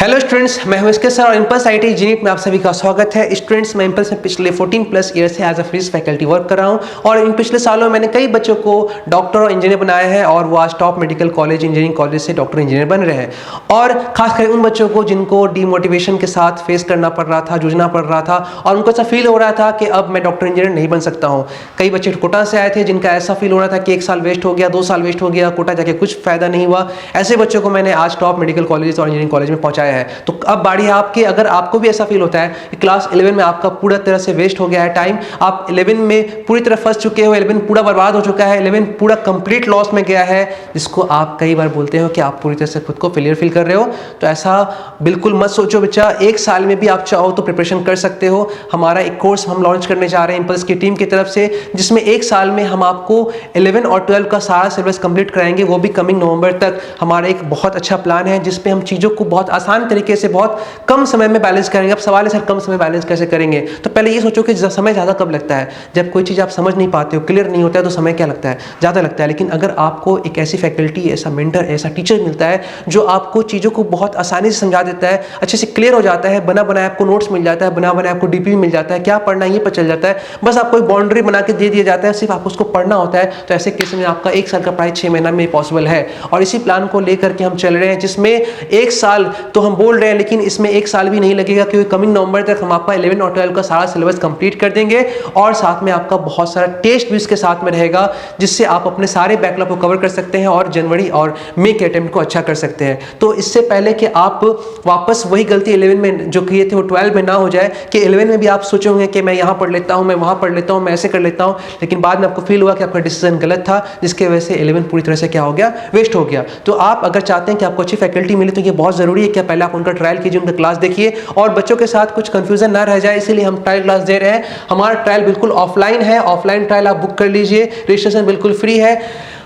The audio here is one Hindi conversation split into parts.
हेलो स्टूडेंट्स, मैं हूं इसके सर और इम्पल्स आईटी इंजीनियरिंग में आप सभी का स्वागत है। स्टूडेंट्स, मैं इम्पल्स में पिछले 14 प्लस ईयर से as a physics faculty work कर रहा हूं और इन पिछले सालों में मैंने कई बच्चों को डॉक्टर और इंजीनियर बनाया है और वो आज top medical college engineering college से डॉक्टर इंजीनियर बन रहे हैं। और खासकर उन बच्चों को जिनको डीमोटिवेशन के साथ फेस करना पड़ रहा था, जूझना पड़ रहा था और उनको ऐसा फील हो रहा था कि अब मैं डॉक्टर इंजीनियर नहीं बन सकता हूँ। कई बच्चे कोटा से आए थे जिनका ऐसा फील हो रहा था कि 1 साल वेस्ट हो गया, 2 साल वेस्ट हो गया, कोटा जाके कुछ फायदा नहीं हुआ। ऐसे बच्चों को मैंने आज टॉप मेडिकल कॉलेज और इंजीनियरिंग कॉलेज में पहुंचाया है। तो अब बारी है आपकी। अगर आपको भी ऐसा फील होता है कि क्लास 11 में आपका पूरा तरह से वेस्ट हो गया है टाइम, आप 11 में पूरी तरह फंस चुके हो, 11 पूरा बर्बाद हो चुका है, 11 पूरा कंप्लीट लॉस में गया है, जिसको आप कई बार बोलते हो कि आप पूरी तरह से खुद को फेलियर फील कर रहे हो, तो ऐसा बिल्कुल मत सोचो बच्चा। 1 साल में भी आप चाहो तो प्रिपरेशन कर सकते हो। हमारा एक कोर्स हम लॉन्च करने जा रहे हैं इम्पल्स की टीम की तरफ से, जिसमें 1 साल में हम आपको 11 और 12 का सारा सिलेबस कंप्लीट कराएंगे, वो भी कमिंग नवंबर तक। हमारा एक बहुत अच्छा प्लान है जिसपे हम चीज़ों को बहुत आसान तरीके से बहुत कम समय में बैलेंस करेंगे। अब सवाल है सर कम समय बैलेंस कैसे करेंगे? तो पहले ये सोचो कि समय ज़्यादा कब लगता है। जब कोई चीज़ आप समझ नहीं पाते हो, क्लियर नहीं होता है, तो समय क्या लगता है? ज़्यादा लगता है। लेकिन अगर आपको एक ऐसी फैकल्टी, ऐसा मेंटर, ऐसा टीचर मिलता है जो आपको चीज़ों को बहुत आसानी से समझा देता है, अच्छे से क्लियर हो जाता है, बना बनाया आपको नोट्स मिल जाता है, बना बनाया आपको डीपी मिल जाता है, क्या पढ़ना है ये पता चल जाता है, बस आपको एक बाउंड्री बना के दे दिया जाता है, सिर्फ आपको उसको पढ़ना होता है। तो ऐसे केस में आपका 1 साल का पढ़ाई 6 महीना में पॉसिबल है। और इसी प्लान को लेकर के हम चल रहे हैं, जिसमें 1 साल तो हम बोल रहे हैं लेकिन इसमें 1 साल भी नहीं लगेगा, क्योंकि कमिंग नवंबर तक हम आपका 11 और 12 का सारा सिलेबस कंप्लीट कर देंगे और साथ में आपका बहुत सारा टेस्ट भी इसके साथ में रहेगा, जिससे आप अपने सारे बैकलॉग को कवर कर सकते हैं और जनवरी और मई के अटेम्प्ट को अच्छा कर सकते हैं। तो इससे पहले कि आप वापस वही गलती 11 में जो किए थे वो 12 में ना हो जाए, कि 11 में भी आप सोचोगे कि मैं यहाँ पढ़ लेता हूँ, मैं वहाँ पढ़ लेता हूँ, मैं ऐसे कर लेता हूँ, लेकिन बाद में आपको फील हुआ कि आपका डिसीजन गलत था, जिसकी वजह से 11 पूरी तरह से क्या हो गया, वेस्ट हो गया। तो आप अगर चाहते हैं कि आपको अच्छी फैकल्टी मिले, तो ये बहुत जरूरी है कि पहले आप उनका ट्रायल कीजिए, उनका क्लास देखिए और बच्चों के साथ कुछ कंफ्यूजन ना रह जाए, इसीलिए हम ट्रायल क्लास दे रहे हैं। हमारा ट्रायल बिल्कुल ऑफलाइन है, ऑफलाइन ट्रायल आप बुक कर लीजिए, रजिस्ट्रेशन बिल्कुल फ्री है।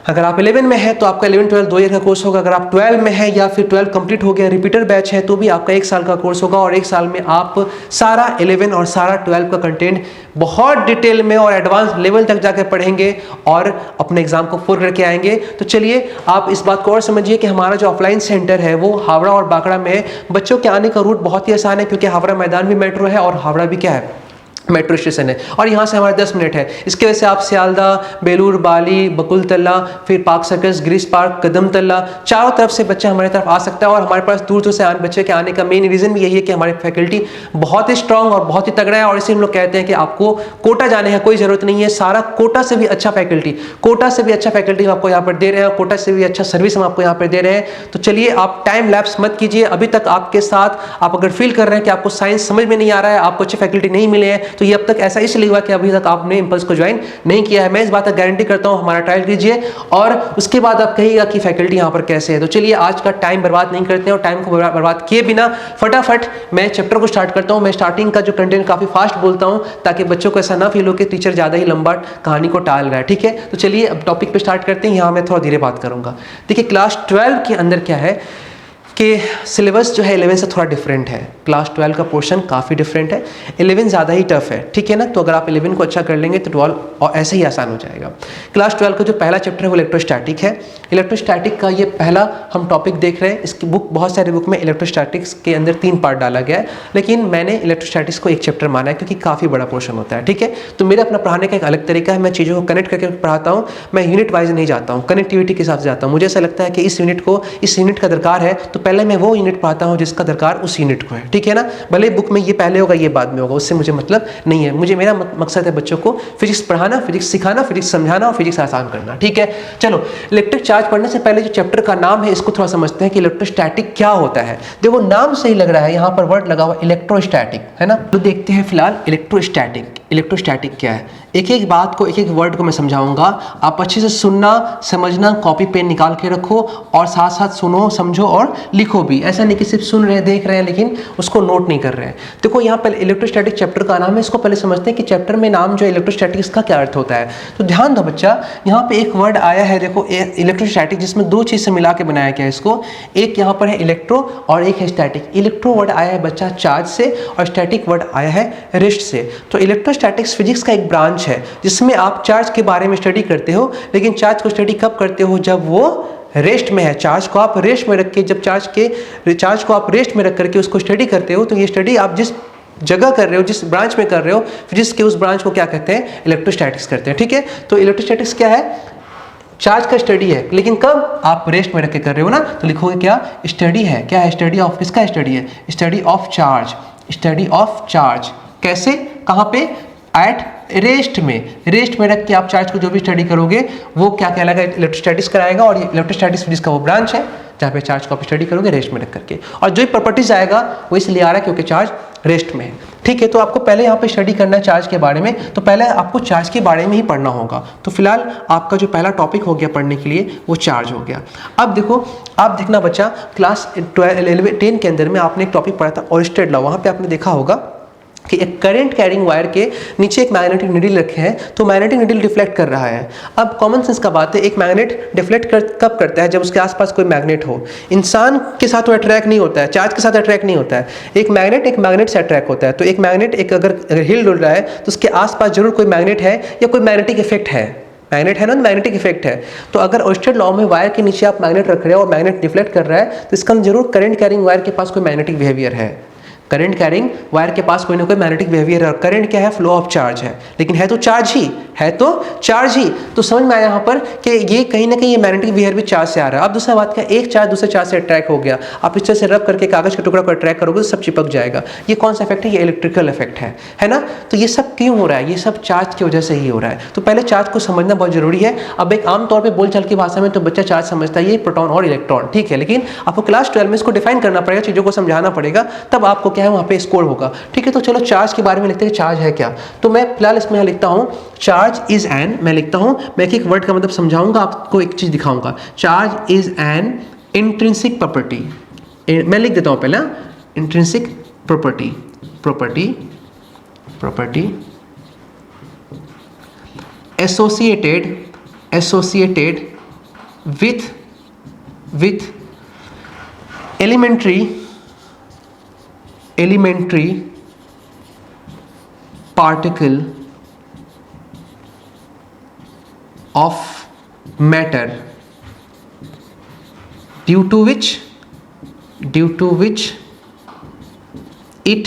अगर आप 11 में है तो आपका 11 12 2 ईयर का कोर्स होगा। अगर आप 12 में है या फिर 12 कंप्लीट हो गया, रिपीटर बैच है, तो भी आपका 1 साल का कोर्स होगा और 1 साल में आप सारा 11 और सारा 12 का कंटेंट बहुत डिटेल में और एडवांस लेवल तक जाकर पढ़ेंगे और अपने एग्जाम को पूरा करके आएंगे। तो चलिए आप इस बात को और समझिए कि हमारा जो ऑफलाइन सेंटर है वो हावड़ा और बांकड़ा में है। बच्चों के आने का रूट बहुत ही आसान है, क्योंकि हावड़ा मैदान भी मेट्रो है और हावड़ा भी क्या है, मेट्रो स्टेशन है, और यहाँ से हमारे 10 मिनट है। इसके वजह से आप सियालदा, बेलूर, बाली, बकुल तल्ला, फिर पार्क सर्कस, ग्रीस पार्क, कदम तल्ला, चारों तरफ से बच्चे हमारे तरफ आ सकता है। और हमारे पास दूर दूर से बच्चे के आने का मेन रीज़न भी यही है कि हमारी फैकल्टी बहुत ही स्ट्रांग और बहुत ही तगड़ा है। और इसी हम लोग कहते हैं कि आपको कोटा जाने का कोई ज़रूरत नहीं है, सारा कोटा से भी अच्छा फैकल्टी, कोटा से भी अच्छा फैकल्टी हम आपको यहाँ पर दे रहे हैं, कोटा से भी अच्छा सर्विस हम आपको यहाँ पर दे रहे हैं। तो चलिए आप टाइम लैप्स मत कीजिए। अभी तक आपके साथ आप अगर फील कर रहे हैं कि आपको साइंस समझ में नहीं आ रहा है, आपको अच्छी फैकल्टी नहीं मिले हैं, तो ये अब तक ऐसा इसलिए हुआ कि अभी तक आपने इम्पल्स को ज्वाइन नहीं किया है। मैं इस बात का गारंटी करता हूं, हमारा ट्रायल कीजिए और उसके बाद आप कहिएगा कि फैकल्टी यहां पर कैसे है। तो चलिए आज का टाइम बर्बाद नहीं करते हैं और टाइम को बर्बाद किए बिना फटाफट मैं चैप्टर को स्टार्ट करता हूं। मैं स्टार्टिंग का जो कंटेंट काफी फास्ट बोलता हूं, ताकि बच्चों को ऐसा ना फील हो कि टीचर ज्यादा ही लंबा कहानी को टाल रहा है। ठीक है, तो चलिए अब टॉपिक पे स्टार्ट करते हैं। यहां मैं थोड़ा धीरे बात करूंगा। देखिए क्लास 12 के अंदर क्या है कि सिलेबस जो है 11 से थोड़ा डिफरेंट है। क्लास 12 का पोर्शन काफ़ी डिफरेंट है, 11 ज़्यादा ही टफ है। ठीक है ना, तो अगर आप 11 को अच्छा कर लेंगे तो 12 और ऐसे ही आसान हो जाएगा। क्लास 12 का जो पहला चैप्टर है वो इलेक्ट्रोस्टैटिक है। इलेक्ट्रोस्टैटिक का ये पहला हम टॉपिक देख रहे हैं। इसकी बुक, बहुत सारे बुक में इलेक्ट्रोस्टैटिक्स के अंदर 3 पार्ट डाला गया है, लेकिन मैंने इलेक्ट्रोस्टैटिक्स को एक चैप्टर माना है, क्योंकि काफ़ी बड़ा पोर्शन होता है। ठीक है, तो मेरा अपना पढ़ाने का एक अलग तरीका है। मैं चीज़ों को कनेक्ट करके पढ़ाता हूँ, मैं यूनिट वाइज नहीं जाता हूँ, कनेक्टिविटी के साथ जाता हूँ। मुझे ऐसा लगता है कि इस यूनिट को इस यूनिट का दरकार है, तो पहले मैं वो यूनिट पढ़ाता हूँ जिसका दरकार उस यूनिट को है। ठीक है ना, भले बुक में ये पहले होगा ये बाद में होगा, उससे मुझे मतलब नहीं है। मेरा मकसद है बच्चों को फिजिक्स पढ़ाना, फिजिक्स सिखाना, फिजिक्स समझाना और फिजिक्स आसान करना। ठीक है, चलो इलेक्ट्रिक चार्ज पढ़ने से पहले जो चैप्टर का नाम है इसको थोड़ा समझते हैं कि इलेक्ट्रोस्टैटिक क्या होता है। देखो नाम से ही लग रहा है, यहाँ पर वर्ड लगा हुआ इलेक्ट्रोस्टैटिक, है ना। तो देखते हैं फिलहाल इलेक्ट्रोस्टैटिक क्या है। एक एक बात को, एक एक वर्ड को मैं समझाऊंगा, आप अच्छे से सुनना, समझना, कॉपी पेन निकाल के रखो और साथ साथ सुनो, समझो और लिखो भी। ऐसा नहीं कि सिर्फ सुन रहे हैं, देख रहे हैं, लेकिन उसको नोट नहीं कर रहे हैं। देखो यहाँ पहले इलेक्ट्रोस्टैटिक चैप्टर का नाम है, इसको पहले समझते हैं कि चैप्टर में नाम जो इलेक्ट्रोस्टैटिक इसका क्या अर्थ होता है। तो ध्यान दो बच्चा, यहाँ पे एक वर्ड आया है, देखो इलेक्ट्रोस्टैटिक, जिसमें 2 चीज़ से मिला के बनाया गया है इसको। एक यहाँ पर है इलेक्ट्रो और एक है स्टैटिक। इलेक्ट्रो वर्ड आया है बच्चा चार्ज से और स्टैटिक वर्ड आया है रेस्ट से। तो इलेक्ट्रोस्टैटिक्स फिजिक्स का एक ब्रांच है जिसमें आप चार्ज के बारे में स्टडी करते हो, लेकिन चार्ज को स्टडी कब करते हो, जब वो रेस्ट में है, चार्ज को आप रेस्ट में रख के, जब चार्ज को आप रेस्ट में रख करके उसको स्टडी करते हो, तो ये स्टडी आप जिस जगह कर रहे हो, जिस ब्रांच में कर रहे हो, फिजिक्स के उस ब्रांच को क्या कहते हैं, इलेक्ट्रोस्टैटिक्स करते हैं। ठीक है, तो इलेक्ट्रोस्टैटिक्स क्या है, चार्ज का स्टडी है, लेकिन कब आप रेस्ट में रख के कर रहे हो ना, तो लिखोगे क्या, स्टडी है। क्या है, स्टडी ऑफ, किसका स्टडी है, study of charge, study of charge. कैसे, कहाँ पे, एट रेस्ट में रख के आप चार्ज को जो भी स्टडी करोगे वो क्या कहलाएगा, इलेक्ट्रोस्टैटिक्स कराएगा। और ये इलेक्ट्रोस्टैटिक्स फिजिक्स का वो ब्रांच है जहाँ पे चार्ज को आप स्टडी करोगे रेस्ट में रख करके, और जो प्रॉपर्टीज आएगा वो इसलिए आ रहा है क्योंकि चार्ज रेस्ट में है। ठीक है, तो आपको पहले यहाँ पे स्टडी करना है चार्ज के बारे में, तो पहले आपको चार्ज के बारे में ही पढ़ना होगा। तो फिलहाल आपका जो पहला टॉपिक हो गया पढ़ने के लिए वो चार्ज हो गया। अब देखो, आप देखना बच्चा, क्लास 10 के अंदर में आपने एक टॉपिक पढ़ा था ओरिस्टेड लॉ। वहाँ पे आपने देखा होगा कि एक करंट कैरिंग वायर के नीचे एक मैग्नेटिक नीडल रखे हैं, तो मैग्नेटिक नीडल डिफ्लेक्ट कर रहा है। अब कॉमन सेंस का बात है, एक मैग्नेट डिफ्लेक्ट कब करता है, जब उसके आसपास कोई मैग्नेट हो। इंसान के साथ वो अट्रैक्ट नहीं होता है, चार्ज के साथ अट्रैक्ट नहीं होता है। एक मैग्नेट से अट्रैक्ट होता है। तो एक मैग्नेट एक अगर हिल डुल रहा है तो उसके आसपास जरूर कोई मैग्नेट है या कोई मैग्नेटिक इफेक्ट है। मैग्नेट है ना, मैग्नेटिक इफेक्ट है। तो अगर ओरिस्टेड लॉ में वायर के नीचे आप मैग्नेट रख रहे हो और मैग्नेट डिफ्लेक्ट कर रहा है, तो इसका जरूर करंट कैरिंग वायर के पास कोई मैग्नेटिक बिहेवियर है। करंट कैरिंग वायर के पास कोई ना कोई मैग्नेटिक बिहेवियर है। और करंट क्या है, फ्लो ऑफ चार्ज है, लेकिन है तो चार्ज ही, तो समझ में आया यहाँ पर कि ये कहीं ना कहीं ये मैग्नेटिक बिहेवियर भी चार्ज से आ रहा है। अब दूसरा बात क्या, एक चार्ज दूसरे चार्ज से अट्रैक्ट हो गया, आप इस तरह से रब करके कागज के टुकड़ा को अट्रैक्ट करोगे तो सब चिपक जाएगा। ये कौन सा इफेक्ट है, ये इलेक्ट्रिकल इफेक्ट है ना। तो ये सब क्यों हो रहा है, ये सब चार्ज की वजह से ही हो रहा है। तो पहले चार्ज को समझना बहुत जरूरी है। अब एक आमतौर पर बोलचाल की भाषा में तो बच्चा चार्ज समझता है ये प्रोटॉन और इलेक्ट्रॉन, ठीक है, लेकिन आपको क्लास 12 में इसको डिफाइन करना पड़ेगा, चीज़ों को समझाना पड़ेगा, तब आपको क्या है वहाँ पे स्कोर होगा। ठीक है, तो चलो चार्ज के बारे में लिखते हैं, चार्ज है क्या। तो मैं फिलहाल इसमें लिखता हूँ चार्ज इज एन, मैं लिखता हूँ, मैं एक वर्ड का मतलब समझाऊंगा, आपको एक चीज दिखाऊंगा। Charge is an intrinsic property, मैं लिख देता हूं पहले, intrinsic property associated with elementary particle of matter due to which it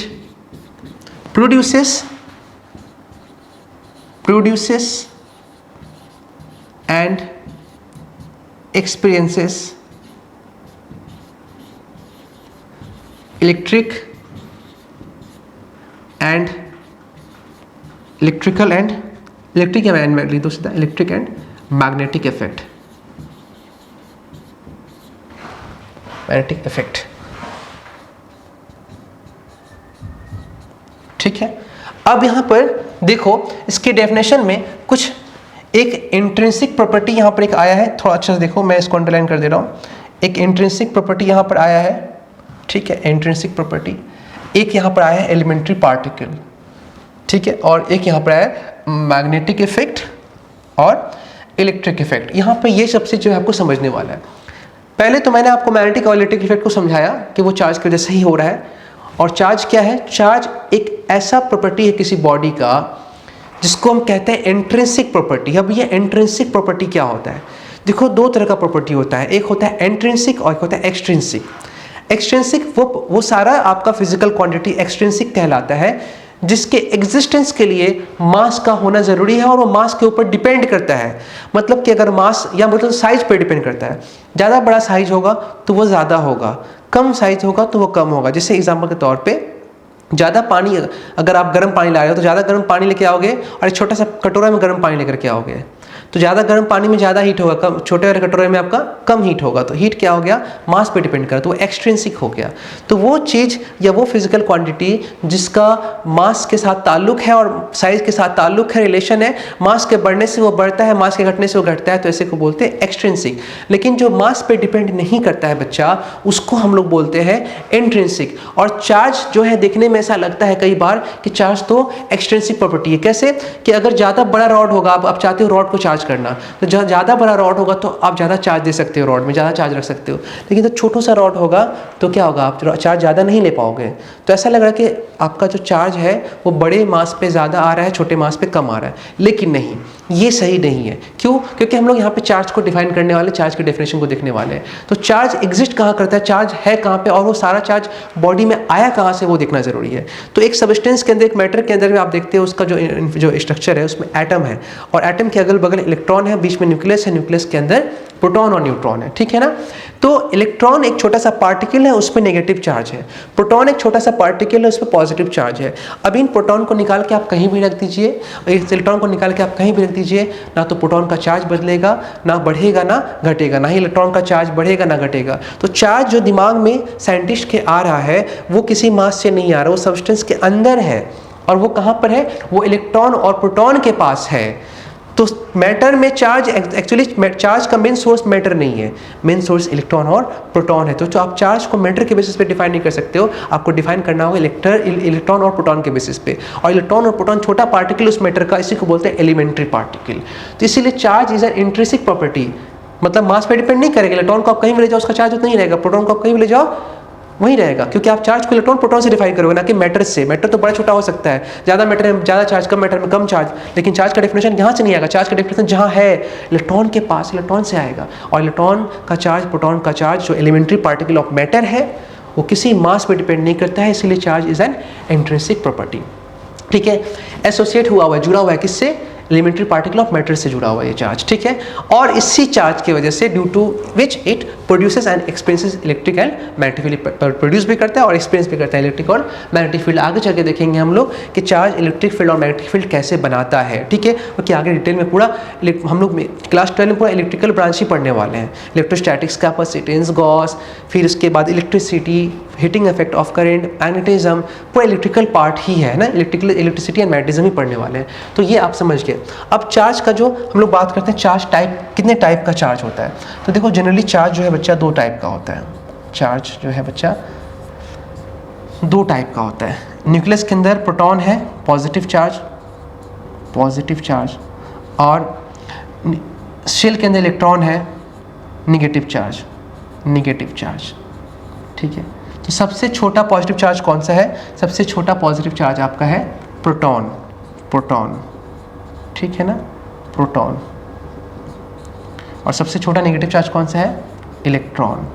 produces and experiences electric and magnetic effect. ठीक है, अब यहां पर देखो इसके डेफिनेशन में कुछ एक इंट्रिंसिक प्रॉपर्टी यहां पर एक आया है, थोड़ा अच्छा से देखो, मैं इसको अंडरलाइन कर दे रहा हूं। एक इंट्रिंसिक प्रॉपर्टी यहां पर आया है, ठीक है, इंट्रिंसिक प्रॉपर्टी। एक यहां पर आया है एलिमेंट्री पार्टिकल, ठीक है, और एक यहां पर आया है मैग्नेटिक इफेक्ट और इलेक्ट्रिक इफेक्ट। यहां पर ये सबसे जो है आपको समझने वाला है। पहले तो मैंने आपको मैग्नेटिक और इलेक्ट्रिक इफेक्ट को समझाया कि वो चार्ज की वजह से ही हो रहा है। और चार्ज क्या है, चार्ज एक ऐसा प्रॉपर्टी है किसी बॉडी का जिसको हम कहते हैं इंट्रिंसिक प्रॉपर्टी। अब ये इंट्रिंसिक प्रॉपर्टी क्या होता है, देखो दो तरह का प्रॉपर्टी होता है, एक होता है इंट्रिंसिक और एक होता है एक्सट्रिंसिक। एक्सट्रिंसिक वो सारा आपका फिजिकल क्वांटिटी एक्सट्रिंसिक कहलाता है, जिसके एग्जिस्टेंस के लिए मास का होना जरूरी है और वो मास के ऊपर डिपेंड करता है। मतलब कि अगर मास या मतलब साइज पर डिपेंड करता है, ज़्यादा बड़ा साइज होगा तो वो ज़्यादा होगा, कम साइज होगा तो वो कम होगा। जैसे एग्जांपल के तौर पे ज़्यादा पानी, अगर आप गर्म पानी ला रहे हो तो ज़्यादा गर्म पानी लेके आओगे और एक छोटा सा कटोरा में गर्म पानी लेकर के आओगे तो ज़्यादा गर्म पानी में ज़्यादा हीट होगा, कम छोटे वाले कटोरे में आपका कम हीट होगा। तो हीट क्या हो गया, मास पे डिपेंड करा, तो वो एक्सट्रिंसिक हो गया। तो वो चीज़ या वो फिजिकल क्वांटिटी जिसका मास के साथ ताल्लुक है और साइज के साथ ताल्लुक है, रिलेशन है, मास के बढ़ने से वो बढ़ता है, मास के घटने से वो घटता है, तो ऐसे को बोलते हैं एक्सट्रिंसिक। लेकिन जो मास पे डिपेंड नहीं करता है बच्चा, उसको हम लोग बोलते हैं इंट्रिंसिक। और चार्ज जो है देखने में ऐसा लगता है कई बार कि चार्ज तो एक्सट्रिंसिक प्रॉपर्टी है। कैसे कि अगर ज़्यादा बड़ा रॉड होगा, आप चाहते हो रॉड को चार्ज करना, तो ज़्यादा बड़ा रॉड होगा तो आप ज़्यादा चार्ज दे सकते हो, रॉड में ज़्यादा चार्ज रख सकते हो। लेकिन तो छोटा सा रॉड होगा तो क्या होगा, आप चार्ज ज़्यादा नहीं ले पाओगे। तो ऐसा लग रहा है कि आपका जो चार्ज है वो बड़े मास पे ज़्यादा आ रहा है, छोटे मास पे कम आ रहा है, लेकिन नहीं। ये सही नहीं है। क्यों? क्योंकि हम लोग यहाँ पे चार्ज को डिफाइन करने वाले, चार्ज के डेफिनेशन को देखने वाले हैं। तो चार्ज एग्जिस्ट कहाँ करता है, चार्ज है कहाँ पे, और वो सारा चार्ज बॉडी में आया कहाँ से, वो देखना जरूरी है। तो एक सबस्टेंस के अंदर, एक मैटर के अंदर में आप देखते हैं उसका जो स्ट्रक्चर है उसमें एटम है, और एटम के अगल बगल इलेक्ट्रॉन है, बीच में न्यूक्लियस है, न्यूक्लियस के अंदर प्रोटॉन और न्यूट्रॉन है, ठीक है ना। तो इलेक्ट्रॉन एक छोटा सा पार्टिकल है, उस पर नेगेटिव चार्ज है, प्रोटॉन एक छोटा सा पार्टिकल है, उस पर पॉजिटिव चार्ज है। अब इन प्रोटॉन को निकाल के आप कहीं भी रख दीजिए, इस इलेक्ट्रॉन को निकाल के आप कहीं भी रख दीजिए, ना तो प्रोटॉन का चार्ज बदलेगा, ना बढ़ेगा ना घटेगा, ना ही इलेक्ट्रॉन का चार्ज बढ़ेगा ना घटेगा। तो चार्ज जो दिमाग में साइंटिस्ट के आ रहा है वो किसी मास से नहीं आ रहा, वो सब्सटेंस के अंदर है, और वो कहाँ पर है, वो इलेक्ट्रॉन और प्रोटॉन के पास है। तो मैटर में चार्ज, एक्चुअली चार्ज का मेन सोर्स मैटर नहीं है, मेन सोर्स इलेक्ट्रॉन और प्रोटॉन है। तो जो आप चार्ज को मैटर के बेसिस पे डिफाइन नहीं कर सकते हो, आपको डिफाइन करना होगा इलेक्ट्रॉन और प्रोटॉन के बेसिस पे। और इलेक्ट्रॉन और प्रोटॉन छोटा पार्टिकल उस मैटर का, इसी को बोलते हैं एलिमेंट्री पार्टिकल। तो इसीलिए charge is an intrinsic property, मतलब मास पे डिपेंड नहीं करेगा। इलेक्ट्रॉन को आप कहीं भी ले जाओ उसका चार्ज उतना ही रहेगा, प्रोटॉन को आप कहीं भी ले जाओ वही रहेगा, क्योंकि आप चार्ज को इलेक्ट्रॉन प्रोटॉन से डिफाइन करोगे, ना कि मैटर से। मैटर तो बड़ा छोटा हो सकता है, ज़्यादा मैटर में ज़्यादा चार्ज, कम मैटर में कम चार्ज, लेकिन चार्ज का डेफिनेशन यहाँ से नहीं आएगा। चार्ज का डेफिनेशन जहाँ है इलेक्ट्रॉन के पास, इलेक्ट्रॉन से आएगा। और इलेक्ट्रॉन का चार्ज, प्रोटॉन का चार्ज, जो एलिमेंट्री पार्टिकल ऑफ मैटर है, वो किसी मास पे डिपेंड नहीं करता है, इसीलिए charge is an intrinsic property, ठीक है। एसोसिएट हुआ हुआ है, जुड़ा हुआ है किससे, एलिमेंट्री पार्टिकल ऑफ मैटर से जुड़ा हुआ है ये चार्ज, ठीक है। और इसी चार्ज की वजह से, due to which it produces and experiences electric and magnetic field, produce भी करता है और एक्सपीरियंस भी करता है इलेक्ट्रिक और मैग्नेटिक फील्ड। आगे चल के देखेंगे हम लोग कि चार्ज इलेक्ट्रिक फील्ड और मैग्नेटिक फील्ड कैसे बनाता है, ठीक है। क्योंकि आगे डिटेल में पूरा हम लोग क्लास 12 में पूरा इलेक्ट्रिकल ब्रांच ही पढ़ने वाले हैं, इलेक्ट्रोस्टैटिक्स, कैपेसिटेंस, गॉस, फिर उसके बाद electricity, heating effect of current, magnetism, पूरा इलेक्ट्रिकल पार्ट ही है ना, इलेक्ट्रिसिटी एंड मैग्नेटिज्म ही पढ़ने वाले हैं। तो ये आप समझ गए। अब चार्ज का जो हम लोग बात करते हैं, चार्ज टाइप, कितने टाइप का चार्ज होता है। तो देखो जनरली चार्ज जो है बच्चा दो टाइप का होता है। चार्ज जो है बच्चा दो टाइप का होता है। न्यूक्लियस के अंदर प्रोटॉन है, पॉजिटिव चार्ज, और शेल के अंदर इलेक्ट्रॉन है, नेगेटिव चार्ज, ठीक है। तो सबसे छोटा पॉजिटिव चार्ज कौन सा है, सबसे छोटा पॉजिटिव चार्ज आपका है प्रोटॉन, ठीक है ना, प्रोटॉन। और सबसे छोटा नेगेटिव चार्ज कौन सा है, इलेक्ट्रॉन।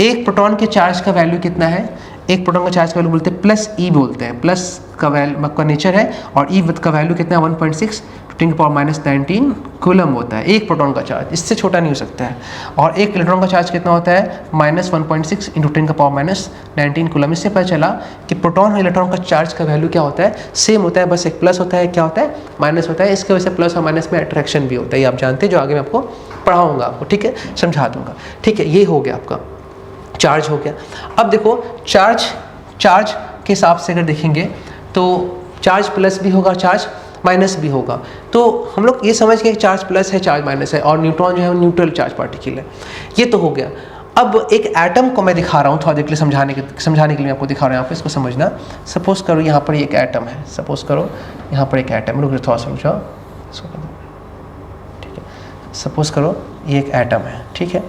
एक प्रोटॉन के चार्ज का वैल्यू कितना है, एक प्रोटॉन का चार्ज का वैल्यू बोलते हैं प्लस ई बोलते हैं, प्लस का वैल्यू का नेचर है, और ई का वैल्यू कितना है 1.6 10⁻⁻19 कूलम होता है एक प्रोटॉन का चार्ज, इससे छोटा नहीं हो सकता है। और एक इलेक्ट्रॉन का चार्ज कितना होता है, -1.6 × 10⁻⁻19 कूलम। इससे पता चला कि प्रोटॉन और इलेक्ट्रॉन का चार्ज का वैल्यू क्या होता है, सेम होता है, बस एक प्लस होता है, क्या होता है, माइनस होता है। इसके वजह से प्लस और माइनस में अट्रैक्शन भी होता है, ये आप जानते हैं, जो आगे मैं आपको पढ़ाऊँगा आपको, ठीक है, समझा दूँगा, ठीक है। ये हो गया आपका चार्ज हो गया। अब देखो चार्ज के हिसाब से अगर देखेंगे तो चार्ज प्लस भी होगा, चार्ज माइनस भी होगा। तो हम लोग ये समझ गए कि चार्ज प्लस है, चार्ज माइनस है, और न्यूट्रॉन जो है न्यूट्रल चार्ज पार्टिकल है। ये तो हो गया। अब एक एटम को मैं दिखा रहा हूँ थोड़ा देर के लिए, समझाने के लिए आपको दिखा रहा हूँ यहाँ पे, इसको समझना। सपोज करो यहाँ पर एक एटम है, सपोज करो यहाँ पर एक एटम, रुक थोड़ा समझाओ, ठीक है। सपोज करो ये एक एटम है, ठीक है,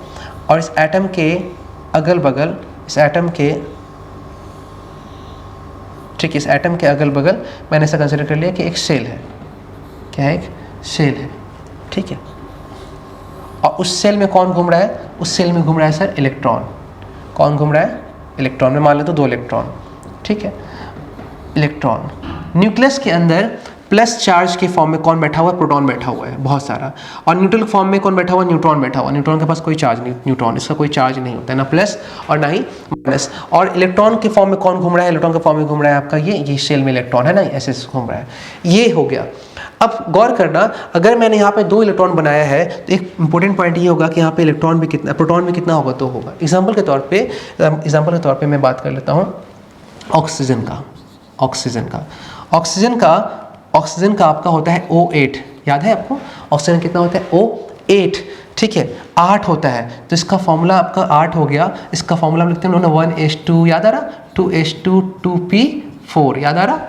और इस एटम के अगल बगल, इस एटम के अगल बगल मैंने ऐसा कंसिडर कर लिया कि एक सेल है, क्या है, एक सेल है, ठीक है। और उस सेल में कौन घूम रहा है, उस सेल में घूम रहा है सर इलेक्ट्रॉन। कौन घूम रहा है, इलेक्ट्रॉन में मान ले तो 2 इलेक्ट्रॉन, ठीक है, इलेक्ट्रॉन। न्यूक्लियस के अंदर प्लस चार्ज के फॉर्म में कौन बैठा हुआ है, प्रोटॉन बैठा हुआ है बहुत सारा, और न्यूट्रल फॉर्म में कौन बैठा हुआ है, न्यूट्रॉन बैठा हुआ। न्यूट्रॉन के पास कोई चार्ज नहीं, न्यूट्रॉन इसका कोई चार्ज नहीं होता है, ना प्लस और ना ही माइनस। और इलेक्ट्रॉन के फॉर्म में कौन घूम रहा है, इलेक्ट्रॉन के फॉर्म में घूम रहा है आपका ये सेल में इलेक्ट्रॉन है ना, ऐसे घूम रहा है। ये हो गया। अब गौर करना, अगर मैंने यहाँ पे 2 इलेक्ट्रॉन बनाया है तो एक इंपॉर्टेंट पॉइंट ये होगा कि यहाँ पे इलेक्ट्रॉन भी कितना, प्रोटॉन भी कितना होगा, तो होगा। एग्जाम्पल के तौर पे मैं बात कर लेता हूँ ऑक्सीजन का आपका होता है O8, याद है आपको, ऑक्सीजन कितना होता है, O8, ठीक है, 8 होता है। तो इसका फॉर्मूला आपका 8 हो गया। इसका फॉर्मूला हम लिखते हैं 1H2, याद आ रहा, 2H2 2P4, याद आ रहा,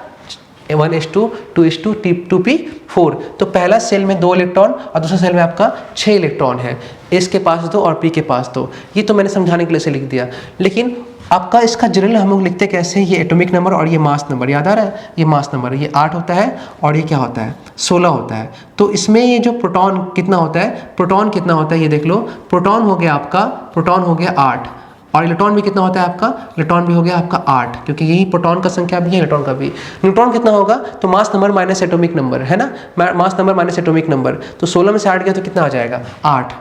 1H2 2H2 2P4। तो पहला सेल में 2 इलेक्ट्रॉन और दूसरा सेल में आपका 6 इलेक्ट्रॉन है, S के पास 2 और P के पास 2। ये तो मैंने समझाने के लिए से लिख दिया। लेकिन आपका इसका जनरल हम लोग लिखते कैसे, ये एटॉमिक नंबर और ये मास नंबर, याद आ रहा है, ये मास नंबर, ये 8 होता है और ये क्या होता है 16 होता है। तो इसमें ये जो प्रोटॉन कितना होता है, प्रोटॉन कितना होता है ये देख लो, प्रोटॉन हो गया आपका, प्रोटॉन हो गया 8 और इलेक्ट्रॉन भी कितना होता है आपका, इलेक्ट्रॉन भी हो गया आपका 8, क्योंकि यही प्रोटॉन का संख्या भी है, इलेक्ट्रॉन का भी। न्यूट्रॉन कितना होगा, तो mass number minus atomic number है ना, mass number minus atomic number, तो 16 में से 8 गया तो कितना आ जाएगा 8,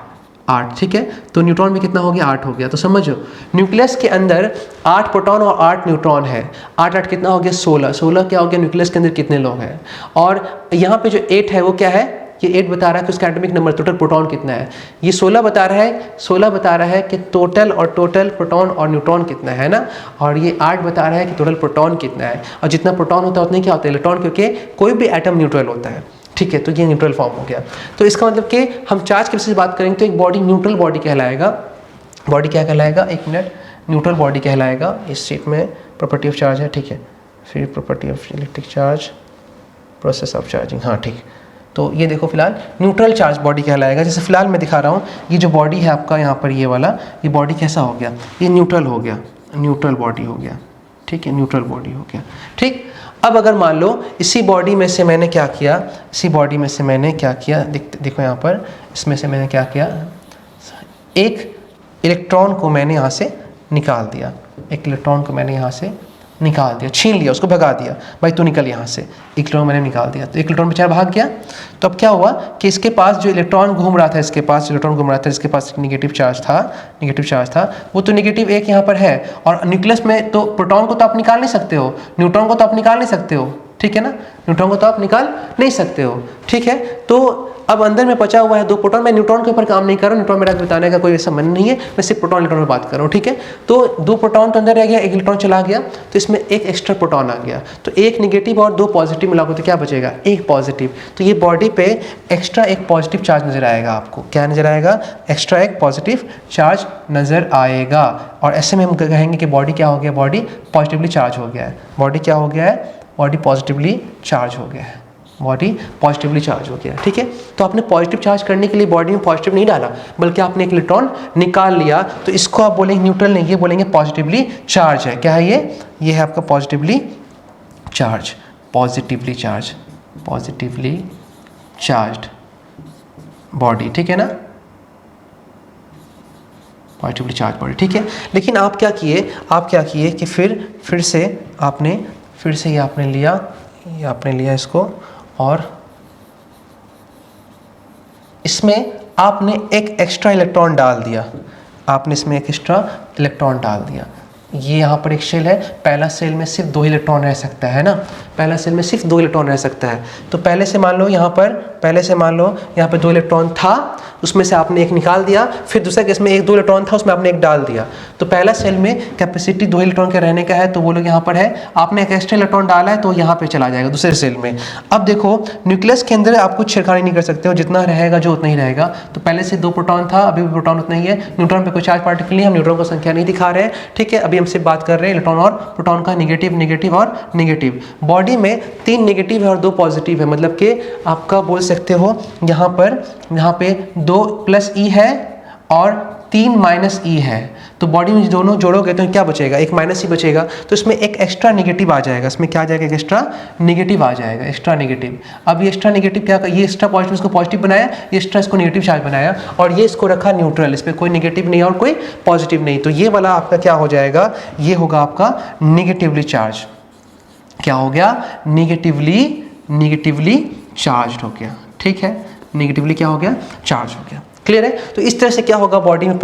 ठीक है। तो न्यूट्रॉन भी कितना हो गया 8 हो गया। तो समझो न्यूक्लियस के अंदर 8 प्रोटॉन और 8 न्यूट्रॉन है, 8 8 कितना हो गया 16, 16 क्या हो गया, न्यूक्लियस के अंदर कितने लोग हैं। और यहाँ पे जो 8 है वो क्या है, ये 8 बता रहा है कि उसका एटॉमिक नंबर टोटल प्रोटॉन कितना है, ये 16 बता रहा है, 16 बता रहा है कि टोटल प्रोटॉन और न्यूट्रॉन कितना है ना, और ये 8 बता रहा है कि टोटल प्रोटॉन कितना है। और जितना प्रोटॉन होता है उतने क्या होता है इलेक्ट्रॉन, क्योंकि कोई भी एटम न्यूट्रल होता है, ठीक है। तो ये न्यूट्रल फॉर्म हो गया। तो इसका मतलब कि हम चार्ज की से बात करेंगे तो एक बॉडी न्यूट्रल बॉडी कहलाएगा, बॉडी क्या कहलाएगा, एक मिनट, न्यूट्रल बॉडी कहलाएगा। इस सीट में प्रॉपर्टी ऑफ चार्ज है, ठीक है, फिर property of electric charge, process of charging, हाँ ठीक। तो ये देखो फिलहाल न्यूट्रल चार्ज बॉडी कहलाएगा। जैसे फिलहाल मैं दिखा रहा हूँ, ये जो बॉडी है आपका यहाँ पर ये वाला, ये बॉडी कैसा हो गया, ये न्यूट्रल हो गया, न्यूट्रल बॉडी हो गया, ठीक है, न्यूट्रल बॉडी हो गया, ठीक। अब अगर मान लो इसी बॉडी में से मैंने क्या किया, इसी बॉडी में से मैंने क्या किया, देखो यहाँ पर, इसमें से मैंने क्या किया, एक इलेक्ट्रॉन को मैंने यहाँ से निकाल दिया, एक इलेक्ट्रॉन को मैंने यहाँ से निकाल दिया, छीन लिया, उसको भगा दिया, भाई तू निकल यहाँ से, एक इलेक्ट्रॉन मैंने निकाल दिया। तो एक इलेक्ट्रॉन बेचारा भाग गया। तो अब क्या हुआ कि इसके पास जो इलेक्ट्रॉन घूम रहा था, इसके पास इलेक्ट्रॉन घूम रहा था, इसके पास नेगेटिव चार्ज था, वो तो नेगेटिव 1 यहाँ पर है। और न्यूक्लियस में तो प्रोटॉन को तो आप निकाल नहीं सकते हो, न्यूट्रॉन को तो आप निकाल नहीं सकते हो, ठीक है ना, न्यूट्रॉन को तो आप निकाल नहीं सकते हो, ठीक है। तो अब अंदर में बचा हुआ है 2 प्रोटॉन, मैं न्यूट्रॉन के ऊपर काम नहीं कर रहा हूँ, न्यूट्रॉन मेरा बताने का कोई संबंध नहीं है, मैं सिर्फ प्रोटॉन इलेक्ट्रॉन पर बात कर रहा हूँ, ठीक है। तो 2 प्रोटॉन तो अंदर रह गया, एक इलेक्ट्रॉन चला गया, तो इसमें एक एक्स्ट्रा प्रोटॉन आ गया, तो एक नेगेटिव और 2 पॉजिटिव मिलाओगे तो क्या बचेगा, एक पॉजिटिव। तो ये बॉडी पे एक्स्ट्रा एक पॉजिटिव चार्ज नजर आएगा आपको, क्या नजर आएगा, एक्स्ट्रा एक पॉजिटिव चार्ज नजर आएगा। और ऐसे में हम कहेंगे कि बॉडी क्या हो गया, बॉडी पॉजिटिवली चार्ज हो गया है, बॉडी क्या हो गया है, बॉडी पॉजिटिवली चार्ज हो गया है, बॉडी पॉजिटिवली चार्ज हो गया, ठीक है। तो आपने पॉजिटिव चार्ज करने के लिए बॉडी में पॉजिटिव नहीं डाला, बल्कि आपने एक इलेक्ट्रॉन निकाल लिया, तो इसको आप बोलेंगे न्यूट्रल नहीं, ये बोलेंगे पॉजिटिवली चार्ज है। क्या है ये है आपका positively charge, positively charge, positively charged body, ठीक है ना, पॉजिटिवली चार्ज बॉडी, ठीक है। लेकिन आप क्या किए कि फिर से ये आपने लिया इसको, और इसमें आपने एक एक्स्ट्रा इलेक्ट्रॉन डाल दिया, आपने इसमें एक एक्स्ट्रा इलेक्ट्रॉन डाल दिया। ये यहाँ पर एक शेल है, पहला सेल में सिर्फ 2 इलेक्ट्रॉन रह सकता है ना, पहला सेल में सिर्फ 2 इलेक्ट्रॉन रह सकता है। तो पहले से मान लो यहाँ पर 2 इलेक्ट्रॉन था, उसमें से आपने एक निकाल दिया, फिर दूसरे केस में 1-2 इलेक्ट्रॉन था, उसमें आपने एक डाल दिया। तो पहला सेल में कैपेसिटी 2 इलेक्ट्रॉन के रहने का है, तो वो लोग यहाँ पर है, आपने एक एक्स्ट्रा इलेक्ट्रॉन डाला है तो यहाँ पे चला जाएगा दूसरे सेल में। अब देखो न्यूक्लियस के अंदर आप कुछ छेड़खानी नहीं कर सकते हो, जितना रहेगा जो उतना ही रहेगा। तो पहले से 2 प्रोटॉन था, अभी भी प्रोटॉन उतना ही है, न्यूट्रॉन पे कोई चार्ज पार्टिकल नहीं, हम न्यूट्रॉन को संख्या नहीं दिखा रहे हैं, ठीक है। अभी हम सिर्फ बात कर रहे हैं इलेक्ट्रॉन और प्रोटॉन का, नेगेटिव और नेगेटिव। बॉडी में 3 नेगेटिव है और 2 पॉजिटिव है, मतलब कि आपका बोल सकते हो यहाँ पे 2 + E है और 3 - E है। तो बॉडी में दोनों जोड़ोगे तो क्या बचेगा, एक -E बचेगा। तो इसमें एक एक्स्ट्रा नेगेटिव आ जाएगा, इसमें क्या आ जाएगा, एक एक्स्ट्रा नेगेटिव आ जाएगा, एक्स्ट्रा नेगेटिव। अब ये एक्स्ट्रा नेगेटिव क्या, ये एक्स्ट्रा पॉजिटिव इसको पॉजिटिव बनाया, ये एक्स्ट्रा इसको नेगेटिव चार्ज बनाया, और ये इसको रखा न्यूट्रल, इस पर कोई नेगेटिव नहीं और कोई पॉजिटिव नहीं। तो ये वाला आपका क्या हो जाएगा, ये होगा आपका नेगेटिवली चार्ज, क्या हो गया, नेगेटिवली चार्ज हो गया, ठीक है, नेगेटिवली क्या हो गया, चार्ज हो गया। क्लियर है। तो इस तरह से क्या होगा, बॉडी में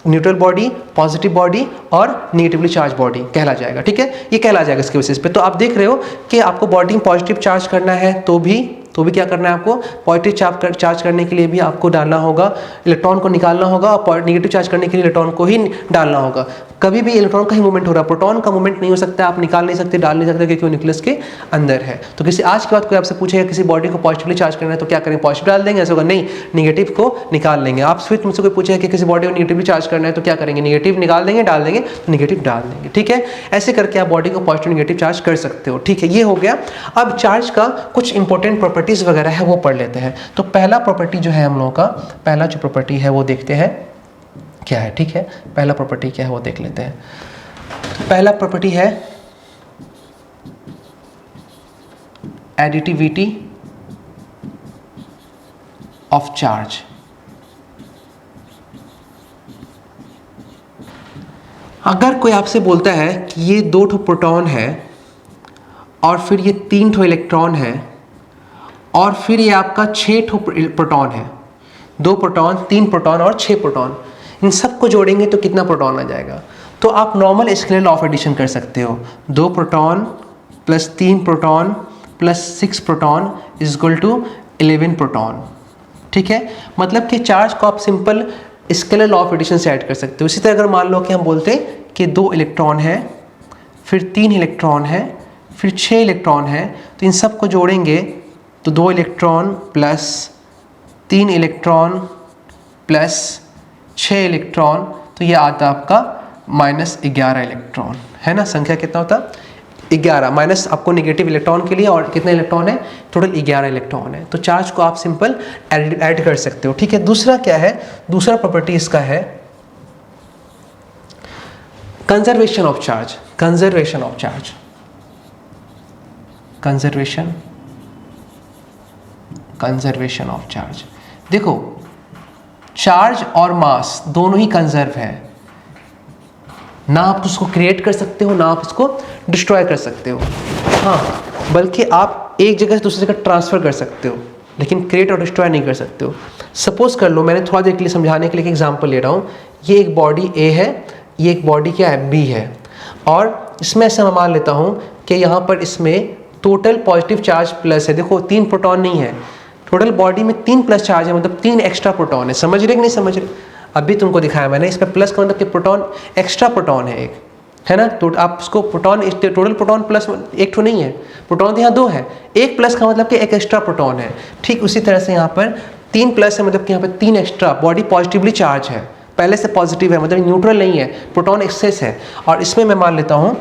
न्यूट्रल बॉडी, पॉजिटिव बॉडी और नेगेटिवली चार्ज बॉडी कहला जाएगा, ठीक है, ये कहला जाएगा इसके बेसिस पे। तो आप देख रहे हो कि आपको बॉडी में पॉजिटिव चार्ज करना है तो भी क्या करना है आपको, पॉजिटिव चार्ज करने के लिए भी आपको डालना होगा, इलेक्ट्रॉन को निकालना होगा, और नेगेटिव चार्ज करने के लिए इलेक्ट्रॉन को ही डालना होगा। कभी भी इलेक्ट्रॉन का ही मूवमेंट हो रहा है, प्रोटॉन का मूवमेंट नहीं हो सकता, आप निकाल नहीं सकते, डाल नहीं सकते, क्योंकि वो न्यूक्लियस के अंदर है। तो आज के बाद कोई आपसे पूछेगा किसी बॉडी को पॉजिटिवली चार्ज करना है तो क्या करें, पॉजिटिव डाल देंगे, ऐसा होगा नहीं, नेगेटिव को निकाल लेंगे। आप फिर तुमसे कोई पूछेगा कि किसी बॉडी को नेगेटिवली चार्ज करना है तो क्या करेंगे, नेगेटिव निकाल देंगे, डाल देंगे, तो नेगेटिव डाल देंगे, ठीक है। ऐसे करके आप बॉडी को पॉजिटिव नेगेटिव चार्ज कर सकते हो, ठीक है, ये हो गया। अब चार्ज का कुछ इंपॉर्टेंट प्रॉपर्टीज वगैरह है वो पढ़ लेते हैं। तो पहला प्रॉपर्टी जो है हम लोगों का, पहला जो प्रॉपर्टी है वो देखते हैं क्या है, ठीक है। पहला प्रॉपर्टी क्या है वो देख लेते हैं। तो पहला प्रॉपर्टी है एडिटिविटी ऑफ चार्ज। अगर कोई आपसे बोलता है कि ये 2 ठो प्रोटॉन है और फिर ये 3 ठो इलेक्ट्रॉन है और फिर ये आपका 6 ठो प्रोटॉन है, 2 प्रोटॉन, 3 प्रोटॉन और 6 प्रोटॉन, इन सबको जोड़ेंगे तो कितना प्रोटॉन आ जाएगा? तो आप normal scalar law of addition कर सकते हो। 2 proton plus 3 proton plus 6 proton is equal to 11 proton, ठीक है। मतलब कि चार्ज को आप simple scalar law of addition से ऐड कर सकते हो। इसी तरह अगर मान लो कि हम बोलते हैं कि 2 इलेक्ट्रॉन है, फिर 3 इलेक्ट्रॉन है, फिर 6 इलेक्ट्रॉन है, तो इन सब को जोड़ेंगे तो 2 electron plus 3 electron plus 6 electron, तो ये आता आपका -11 इलेक्ट्रॉन, है ना। संख्या कितना होता? 11 माइनस आपको नेगेटिव इलेक्ट्रॉन के लिए, और कितने इलेक्ट्रॉन है? टोटल 11 इलेक्ट्रॉन है। तो चार्ज को आप सिंपल ऐड कर सकते हो, ठीक है। दूसरा क्या है? दूसरा प्रॉपर्टी इसका है conservation of charge. Conservation of charge, conservation of charge. देखो, चार्ज और मास दोनों ही कंजर्व है, ना आप उसको क्रिएट कर सकते हो ना आप इसको डिस्ट्रॉय कर सकते हो। हाँ, बल्कि आप एक जगह से दूसरी जगह ट्रांसफ़र कर सकते हो, लेकिन क्रिएट और डिस्ट्रॉय नहीं कर सकते हो। सपोज कर लो, मैंने थोड़ा देर के लिए समझाने के लिए एक एग्जांपल ले रहा हूँ। ये एक बॉडी ए है, ये एक बॉडी क्या है? बी है, और इसमें ऐसा मैं मान लेता हूँ कि यहाँ पर इसमें टोटल पॉजिटिव चार्ज प्लस है। देखो 3 प्रोटॉन नहीं है, टोटल बॉडी में 3 प्लस चार्ज है, मतलब 3 एक्स्ट्रा प्रोटॉन है। समझ रहे कि नहीं समझ रहे? अभी तुमको दिखाया मैंने, इस पर प्लस का मतलब कि प्रोटॉन एक्स्ट्रा प्रोटॉन है एक, है ना। तो आप उसको प्रोटॉन, टोटल प्रोटॉन प्लस एक तो नहीं है, प्रोटॉन तो यहाँ 2 है, एक प्लस का मतलब कि एक एक्स्ट्रा प्रोटॉन है। ठीक उसी तरह से यहाँ पर 3 प्लस है, मतलब कि यहाँ पर 3 एक्स्ट्रा, बॉडी पॉजिटिवली चार्ज है, पहले से पॉजिटिव है, मतलब न्यूट्रल नहीं है, प्रोटॉन एक्सेस है। और इसमें मैं मान लेता हूँ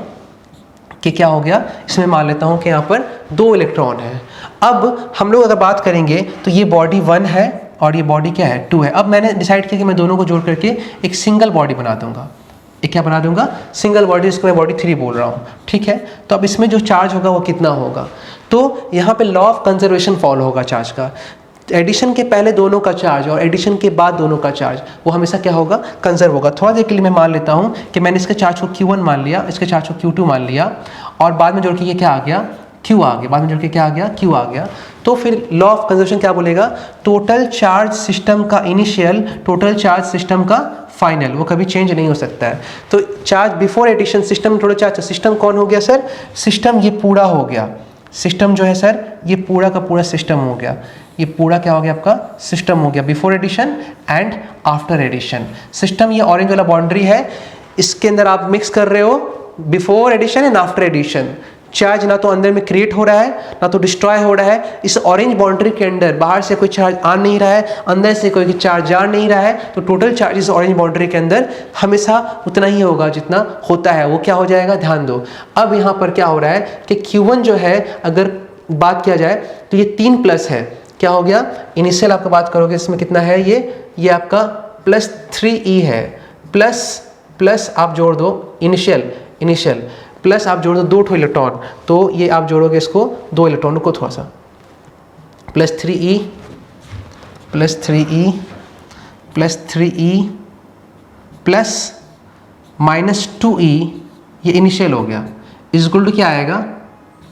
कि क्या हो गया, इसमें मान लेता हूँ कि यहाँ पर 2 इलेक्ट्रॉन है। अब हम लोग अगर बात करेंगे तो ये बॉडी 1 है और ये बॉडी क्या है? 2 है। अब मैंने डिसाइड किया कि मैं दोनों को जोड़ करके एक सिंगल बॉडी बना दूंगा। एक क्या बना दूंगा? सिंगल बॉडी, जिसको मैं बॉडी 3 बोल रहा हूँ, ठीक है। तो अब इसमें जो चार्ज होगा वो कितना होगा? तो यहाँ पे लॉ ऑफ कंजर्वेशन फॉलो होगा चार्ज का। एडिशन के पहले दोनों का चार्ज और एडिशन के बाद दोनों का चार्ज वो हमेशा क्या होगा? कंजर्व होगा। थोड़ा देर के लिए मैं मान लेता हूँ कि मैंने इसके चार्ज को Q1 मान लिया, इसके चार्ज को Q2 मान लिया, और बाद में जोड़ के ये क्या आ गया? Q आ गया, बाद में जोड़ के क्या आ गया? Q आ गया। तो फिर लॉ ऑफ कंजर्वेशन क्या बोलेगा? टोटल चार्ज सिस्टम का इनिशियल, टोटल चार्ज सिस्टम का फाइनल, वो कभी चेंज नहीं हो सकता है। तो charge before addition system total charge, system कौन हो गया सर? सिस्टम ये पूरा हो गया, सिस्टम जो है सर ये पूरा का पूरा सिस्टम हो गया। ये पूरा क्या हो गया? आपका सिस्टम हो गया before addition and after addition. System ये ऑरेंज वाला बाउंड्री है, इसके अंदर आप मिक्स कर रहे हो before addition and after addition. Charge ना तो अंदर में क्रिएट हो रहा है ना तो डिस्ट्रॉय हो रहा है। इस ऑरेंज बाउंड्री के अंदर बाहर से कोई चार्ज आ नहीं रहा है, अंदर से कोई चार्ज जा नहीं रहा है, तो टोटल चार्ज इस ऑरेंज बाउंड्री के अंदर हमेशा उतना ही होगा जितना होता है। वो क्या हो जाएगा? ध्यान दो, अब यहाँ पर क्या हो रहा है कि Q1 जो है, अगर बात किया जाए तो ये 3 प्लस है, क्या हो गया? इनिशियल आपका बात करोगे इसमें कितना है? ये आपका +3e है, प्लस आप जोड़ दो इनिशियल प्लस आप जोड़ दो 2 ठो इलेक्ट्रॉन, तो ये आप जोड़ोगे इसको 2 इलेक्ट्रॉनों को थोड़ा सा, +3e प्लस -2e, ये इनिशियल हो गया, इज इक्वल टू क्या आएगा?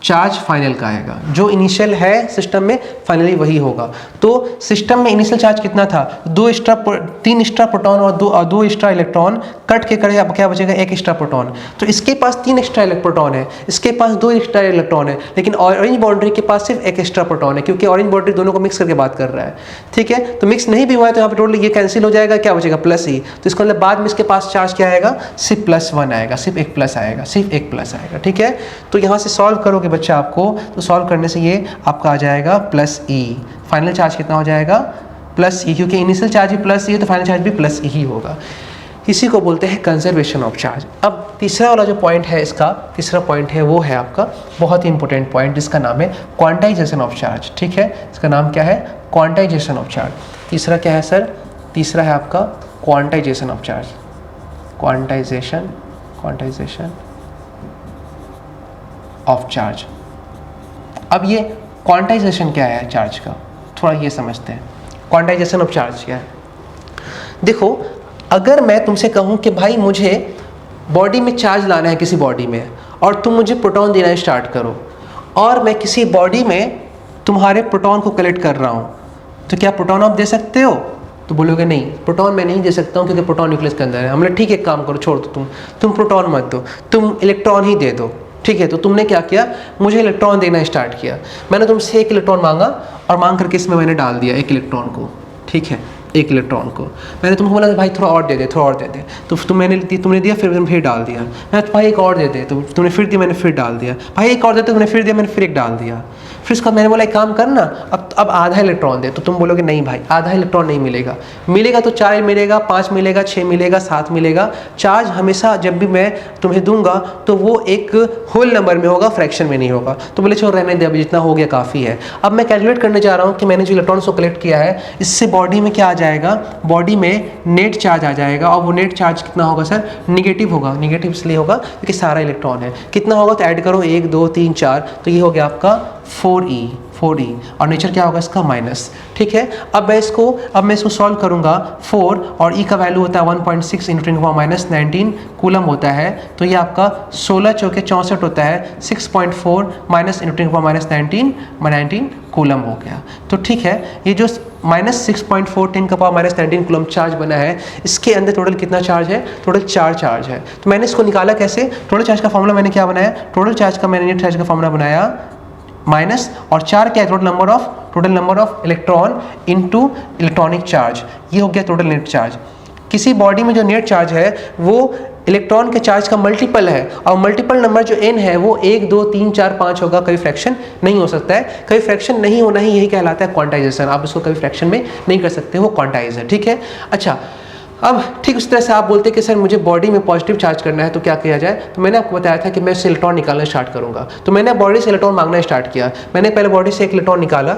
चार्ज फाइनल का आएगा। जो इनिशियल है सिस्टम में फाइनली वही होगा। तो सिस्टम में इनिशियल चार्ज कितना था? 3 एक्स्ट्रा प्रोटॉन और 2 एक्स्ट्रा इलेक्ट्रॉन कट के करे, अब क्या बचेगा? 1 एक्स्ट्रा प्रोटॉन। तो इसके पास 3 एक्स्ट्रा प्रोटॉन है, इसके पास 2 एक्स्ट्रा इलेक्ट्रॉन है, लेकिन ऑरेंज बाउंड्री के पास सिर्फ 1 एक्स्ट्रा प्रोटॉन है, क्योंकि ऑरेंज बाउंड्री दोनों को मिक्स करके बात कर रहा है, ठीक है। तो मिक्स नहीं भी हुआ है तो यहाँ पर टोटल ये कैंसिल हो जाएगा, क्या बचेगा? +e। तो इसका मतलब बाद में इसके पास चार्ज क्या आएगा? सिर्फ +1 आएगा, सिर्फ एक प्लस आएगा, ठीक है। तो यहाँ से सॉल्व करोगे बच्चा आपको, तो सॉल्व करने से ये आपका आ जाएगा +e। फाइनल चार्ज कितना हो जाएगा? +e, क्योंकि इनिशियल चार्ज भी +e है तो फाइनल चार्ज भी +e ही होगा। इसी को बोलते हैं कंजर्वेशन ऑफ चार्ज। अब तीसरा वाला जो पॉइंट है, इसका तीसरा पॉइंट है, वो है आपका बहुत ही इंपॉर्टेंट पॉइंट, जिसका नाम है क्वांटाइजेशन ऑफ चार्ज, ठीक है। इसका नाम क्या है? Quantization of charge. तीसरा क्या है सर? तीसरा है आपका quantization of charge, quantization of charge. अब ये क्वांटाइजेशन क्या है चार्ज का, थोड़ा ये समझते हैं। क्वांटाइजेशन ऑफ चार्ज क्या है? देखो, अगर मैं तुमसे कहूँ कि भाई मुझे बॉडी में चार्ज लाना है किसी बॉडी में, और तुम मुझे प्रोटॉन देना स्टार्ट करो, और मैं किसी बॉडी में तुम्हारे प्रोटॉन को कलेक्ट कर रहा हूँ, तो क्या प्रोटॉन आप दे सकते हो? तो बोलोगे नहीं, प्रोटॉन मैं नहीं दे सकता हूँ क्योंकि प्रोटॉन न्यूक्लियस के अंदर है। हमने ठीक है, एक काम करो, छोड़ दो, तुम प्रोटॉन मत दो, तुम इलेक्ट्रॉन ही दे दो। ठीक है, तो तुमने क्या किया, मुझे इलेक्ट्रॉन देना स्टार्ट किया। मैंने तुमसे एक इलेक्ट्रॉन मांगा और मांग करके इसमें मैंने डाल दिया एक इलेक्ट्रॉन को। ठीक है, एक इलेक्ट्रॉन को मैंने तुमको बोला भाई थोड़ा और दे दे, थोड़ा और दे दे, तो तुमने दिया, फिर डाल दिया। मैं भाई एक और दे दे, तो तुमने फिर दिया, मैंने फिर डाल दिया। भाई एक और दे, तुमने फिर दिया, मैंने फिर एक डाल दिया। फिर उसका मैंने बोला एक काम करना, अब आधा इलेक्ट्रॉन दे, तो तुम बोलोगे नहीं भाई आधा इलेक्ट्रॉन नहीं मिलेगा, मिलेगा तो 4 मिलेगा, 5 मिलेगा, 6 मिलेगा, 7 मिलेगा। चार्ज हमेशा जब भी मैं तुम्हें दूंगा तो वो एक होल नंबर में होगा, फ्रैक्शन में नहीं होगा। तो बोले छोड़ रहने दे, अभी जितना हो गया काफ़ी है। अब मैं कैलकुलेट करने जा रहा हूँ कि मैंने जो इलेक्ट्रॉन्स को कलेक्ट किया है, इससे बॉडी में क्या आ जाएगा, बॉडी में नेट चार्ज आ जाएगा। और वो नेट चार्ज कितना होगा सर, निगेटिव होगा। निगेटिव इसलिए होगा क्योंकि सारा इलेक्ट्रॉन है। कितना होगा तो ऐड करो, 1 2 3 4, तो ये हो गया आपका 4e, और नेचर क्या होगा इसका माइनस। ठीक है, अब मैं इसको सॉल्व करूंगा। 4 और e का वैल्यू होता है 1.6 इंटू 10⁻19 कूलम होता है, तो ये आपका 16 चौके 64 होता है, 6.4 माइनस इंटू 10⁻19 कूलम हो गया। तो ठीक है, ये जो -6.4 10⁻19 कूलम चार्ज बना है, इसके अंदर टोटल कितना चार्ज है, टोटल 4 चार्ज है। तो मैंने इसको निकाला कैसे, टोटल चार्ज का फॉर्मूला मैंने क्या बनाया, टोटल चार्ज का मैंने नेट चार्ज का फॉर्मूला बनाया माइनस, और 4 क्या है, total number of electron into electronic charge, ये हो गया टोटल नेट चार्ज। किसी बॉडी में जो नेट चार्ज है वो इलेक्ट्रॉन के चार्ज का मल्टीपल है, और मल्टीपल नंबर जो n है वो 1 2 3 4 5 होगा, कभी फ्रैक्शन नहीं हो सकता है। कभी फ्रैक्शन नहीं होना ही यही कहलाता है क्वांटाइजेशन। आप इसको कभी फ्रैक्शन में नहीं कर सकते, वो क्वांटाइज है। ठीक है, अच्छा, अब ठीक उस तरह से आप बोलते हैं कि सर मुझे बॉडी में पॉजिटिव चार्ज करना है, तो क्या किया जाए। तो मैंने आपको बताया था कि मैं उससे इलेक्ट्रॉन निकालना स्टार्ट करूंगा। तो मैंने बॉडी से इलेक्ट्रॉन मांगना स्टार्ट किया। मैंने पहले बॉडी से एक इलेक्ट्रॉन निकाला,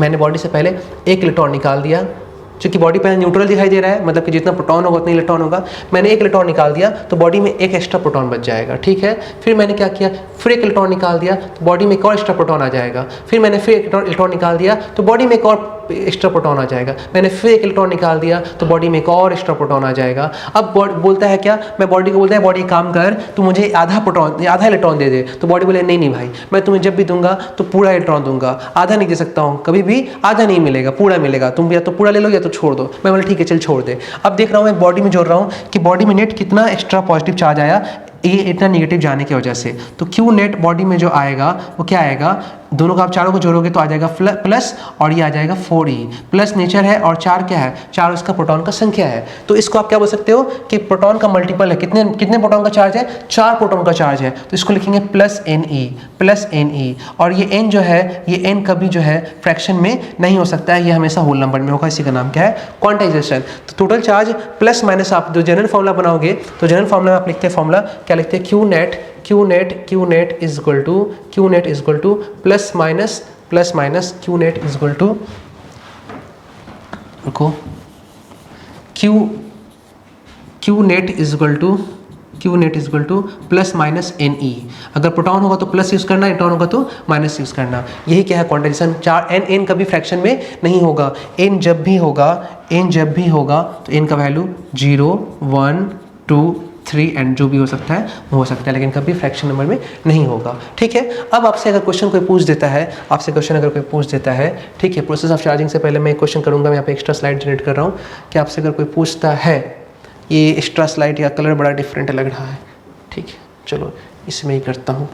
मैंने बॉडी से पहले एक इलेक्ट्रॉन निकाल दिया, क्योंकि बॉडी पहले न्यूट्रल दिखाई दे रहा है, मतलब कि जितना प्रोटॉन होगा उतना इलेक्ट्रॉन होगा। मैंने एक इलेक्ट्रॉन निकाल दिया तो बॉडी में एक एक्स्ट्रा प्रोटॉन बच जाएगा। ठीक है, फिर मैंने क्या किया, फिर एक इलेक्ट्रॉन निकाल दिया तो बॉडी में एक और एक्स्ट्रा प्रोटॉन आ जाएगा। फिर मैंने फिर एक इलेक्ट्रॉन निकाल दिया तो बॉडी में एक और एक्स्ट्रा प्रोटॉन आ जाएगा। मैंने फिर एक इलेक्ट्रॉन निकाल दिया तो बॉडी में एक और एक्स्ट्रा प्रोटॉन आ जाएगा। अब बोलता है क्या, मैं बॉडी को बोलता है बॉडी काम कर, तू मुझे आधा इलेक्ट्रॉन दे दे। तो बॉडी बोले नहीं भाई, मैं तुम्हें जब भी दूंगा तो पूरा इलेक्ट्रॉन दूंगा, आधा नहीं दे सकता हूँ, कभी भी आधा नहीं मिलेगा, पूरा मिलेगा। तुम या तो पूरा ले लो या तो छोड़ दो। मैं बोला ठीक है चल छोड़ दे। अब देख रहा हूँ मैं बॉडी में जोड़ रहा हूँ कि बॉडी में नेट कितना एक्स्ट्रा पॉजिटिव चार्ज आया, ये इतना निगेटिव जाने की वजह से। तो क्यू नेट बॉडी में जो आएगा वो क्या आएगा, दोनों का आप चारों को जोड़ोगे तो आ जाएगा प्लस, और ये आ जाएगा 4e। प्लस नेचर है और 4 क्या है, 4 उसका प्रोटॉन का संख्या है। तो इसको आप क्या बोल सकते हो कि प्रोटॉन का मल्टीपल है। कितने प्रोटॉन का चार्ज है, 4 प्रोटॉन का चार्ज है। तो इसको लिखेंगे प्लस Ne। और ये n जो है, ये n कभी जो है फ्रैक्शन में नहीं हो सकता है, ये हमेशा होल नंबर में होगा। इसी का नाम क्या है, क्वांटाइजेशन। तो टोटल चार्ज प्लस माइनस, आप जो जनरल फॉर्मूला बनाओगे तो जनरल फॉर्मूला में आप लिखते हैं, फॉर्मूला क्या लिखते हैं, Q net is equal to plus minus Q net is equal to, रुको, Q net is equal to plus minus Ne। अगर प्रोटॉन होगा तो प्लस यूज करना, इलेक्ट्रॉन होगा तो माइनस यूज करना। यही क्या है क्वांटाइजेशन। 4 n कभी फ्रैक्शन में नहीं होगा। n जब भी होगा तो n का वैल्यू 0 1 2 3 एंड जो भी हो सकता है वो हो सकता है, लेकिन कभी फ्रैक्शन नंबर में नहीं होगा। ठीक है, अब आपसे अगर क्वेश्चन कोई पूछ देता है, ठीक है, प्रोसेस ऑफ चार्जिंग से पहले मैं एक क्वेश्चन करूंगा। मैं यहाँ पे एक्स्ट्रा स्लाइड जनरेट कर रहा हूँ कि आपसे अगर कोई पूछता है, ये एक्स्ट्रा स्लाइड या कलर बड़ा डिफरेंट लग रहा है, ठीक है, चलो इसमें ही करता हूँ।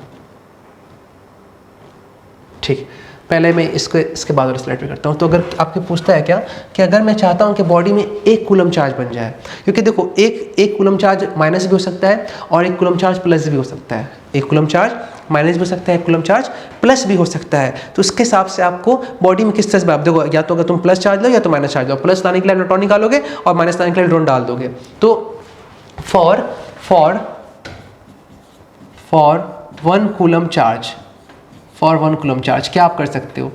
ठीक, पहले मैं इसके बाद वाले स्लाइड पे करता हूँ। तो अगर आपके पूछता है क्या कि अगर मैं चाहता हूँ कि बॉडी में 1 कूलम चार्ज बन जाए, क्योंकि देखो एक कूलम चार्ज माइनस भी हो सकता है और 1 कूलम चार्ज प्लस भी हो सकता है। 1 कूलम चार्ज माइनस भी हो सकता है, 1 कूलम चार्ज प्लस भी हो सकता है। तो उसके हिसाब से आपको बॉडी में किस तरह से, आप देखो, या तो अगर तुम प्लस चार्ज लो या तो माइनस चार्ज लो। प्लस लाने के लिए इलेक्ट्रॉन निकालोगे और माइनस लाने के लिए इलेक्ट्रॉन डाल दोगे। तो फॉर 1 कूलम चार्ज क्या आप कर सकते हो,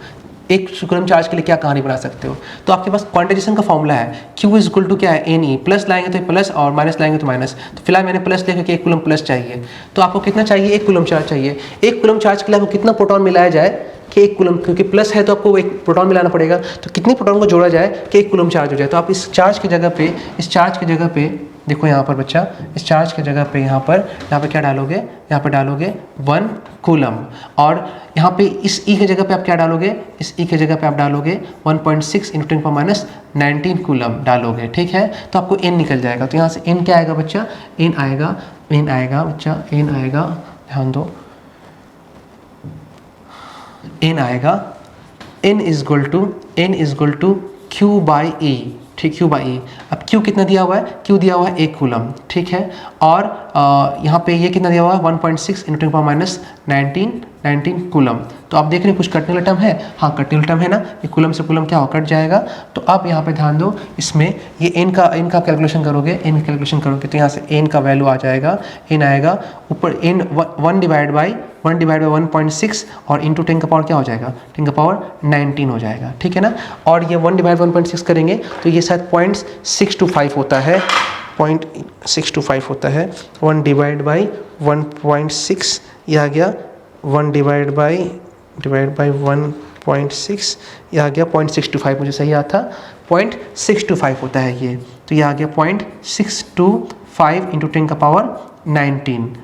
एक कूलम चार्ज के लिए क्या कहानी बना सकते हो? तो आपके पास क्वांटाइजेशन का फॉर्मूला है, Q इज इक्वल टू क्या है, NE, प्लस लाएंगे तो प्लस और माइनस लाएंगे तो माइनस। तो फिलहाल मैंने प्लस लिखा कि 1 कूलम प्लस चाहिए, तो आपको कितना चाहिए, 1 कूलम चार्ज चाहिए। 1 कूलम चार्ज के लिए आपको कितना प्रोटॉन मिलाया जाए कि 1 कूलम, क्योंकि प्लस है तो आपको 1 प्रोटॉन मिलाना पड़ेगा, तो कितनी प्रोटॉन को जोड़ा जाए कि 1 कूलम चार्ज हो जाए। तो आप इस चार्ज की जगह पे, इस चार्ज की जगह पे देखो यहाँ पर बच्चा, इस चार्ज की जगह पे यहाँ पे क्या डालोगे, यहाँ पे डालोगे 1 कूलम, और यहाँ पे इस E की जगह पे आप क्या डालोगे, इस E की जगह पे आप डालोगे 1.6 इंटू 10⁻19 कूलम डालोगे, ठीक है। तो आपको N निकल जाएगा, तो यहाँ से N क्या आएगा बच्चा, N आएगा बच्चा, N आएगा, ध्यान दो, N आएगा, N is equal to Q by E, ठीक, Q बाई E। अब Q कितना दिया हुआ है, Q दिया हुआ है 1 कूलम, ठीक है, और यहाँ पे ये कितना दिया हुआ है 1.6 इंटू 10⁻19 कूलम। तो आप देख रहे हैं कुछ कटने वाला टर्म है, हाँ कटने वाला टर्म है ना, ये कूलम से कूलम क्या हो, कट जाएगा। तो अब यहाँ पे ध्यान दो, इसमें ये n का कैलकुलेशन करोगे, तो यहाँ से n का वैल्यू आ जाएगा, n आएगा ऊपर, n 1 डिवाइड बाई 1.6 और इंटू 10 का पावर क्या हो जाएगा, 10 का पावर 19 हो जाएगा, ठीक है ना। और ये 1 डिवाइड 1.6 करेंगे तो ये शायद 0.625 होता है, 0.625 होता है। 1 डिवाइड बाई 1.6 ये आ गया, 1 डिवाइड बाई 1.6 ये आ गया 0.625, मुझे सही आता, 0.625 होता है ये, तो ये आ गया 0.625 इंटू 10 का पावर 19।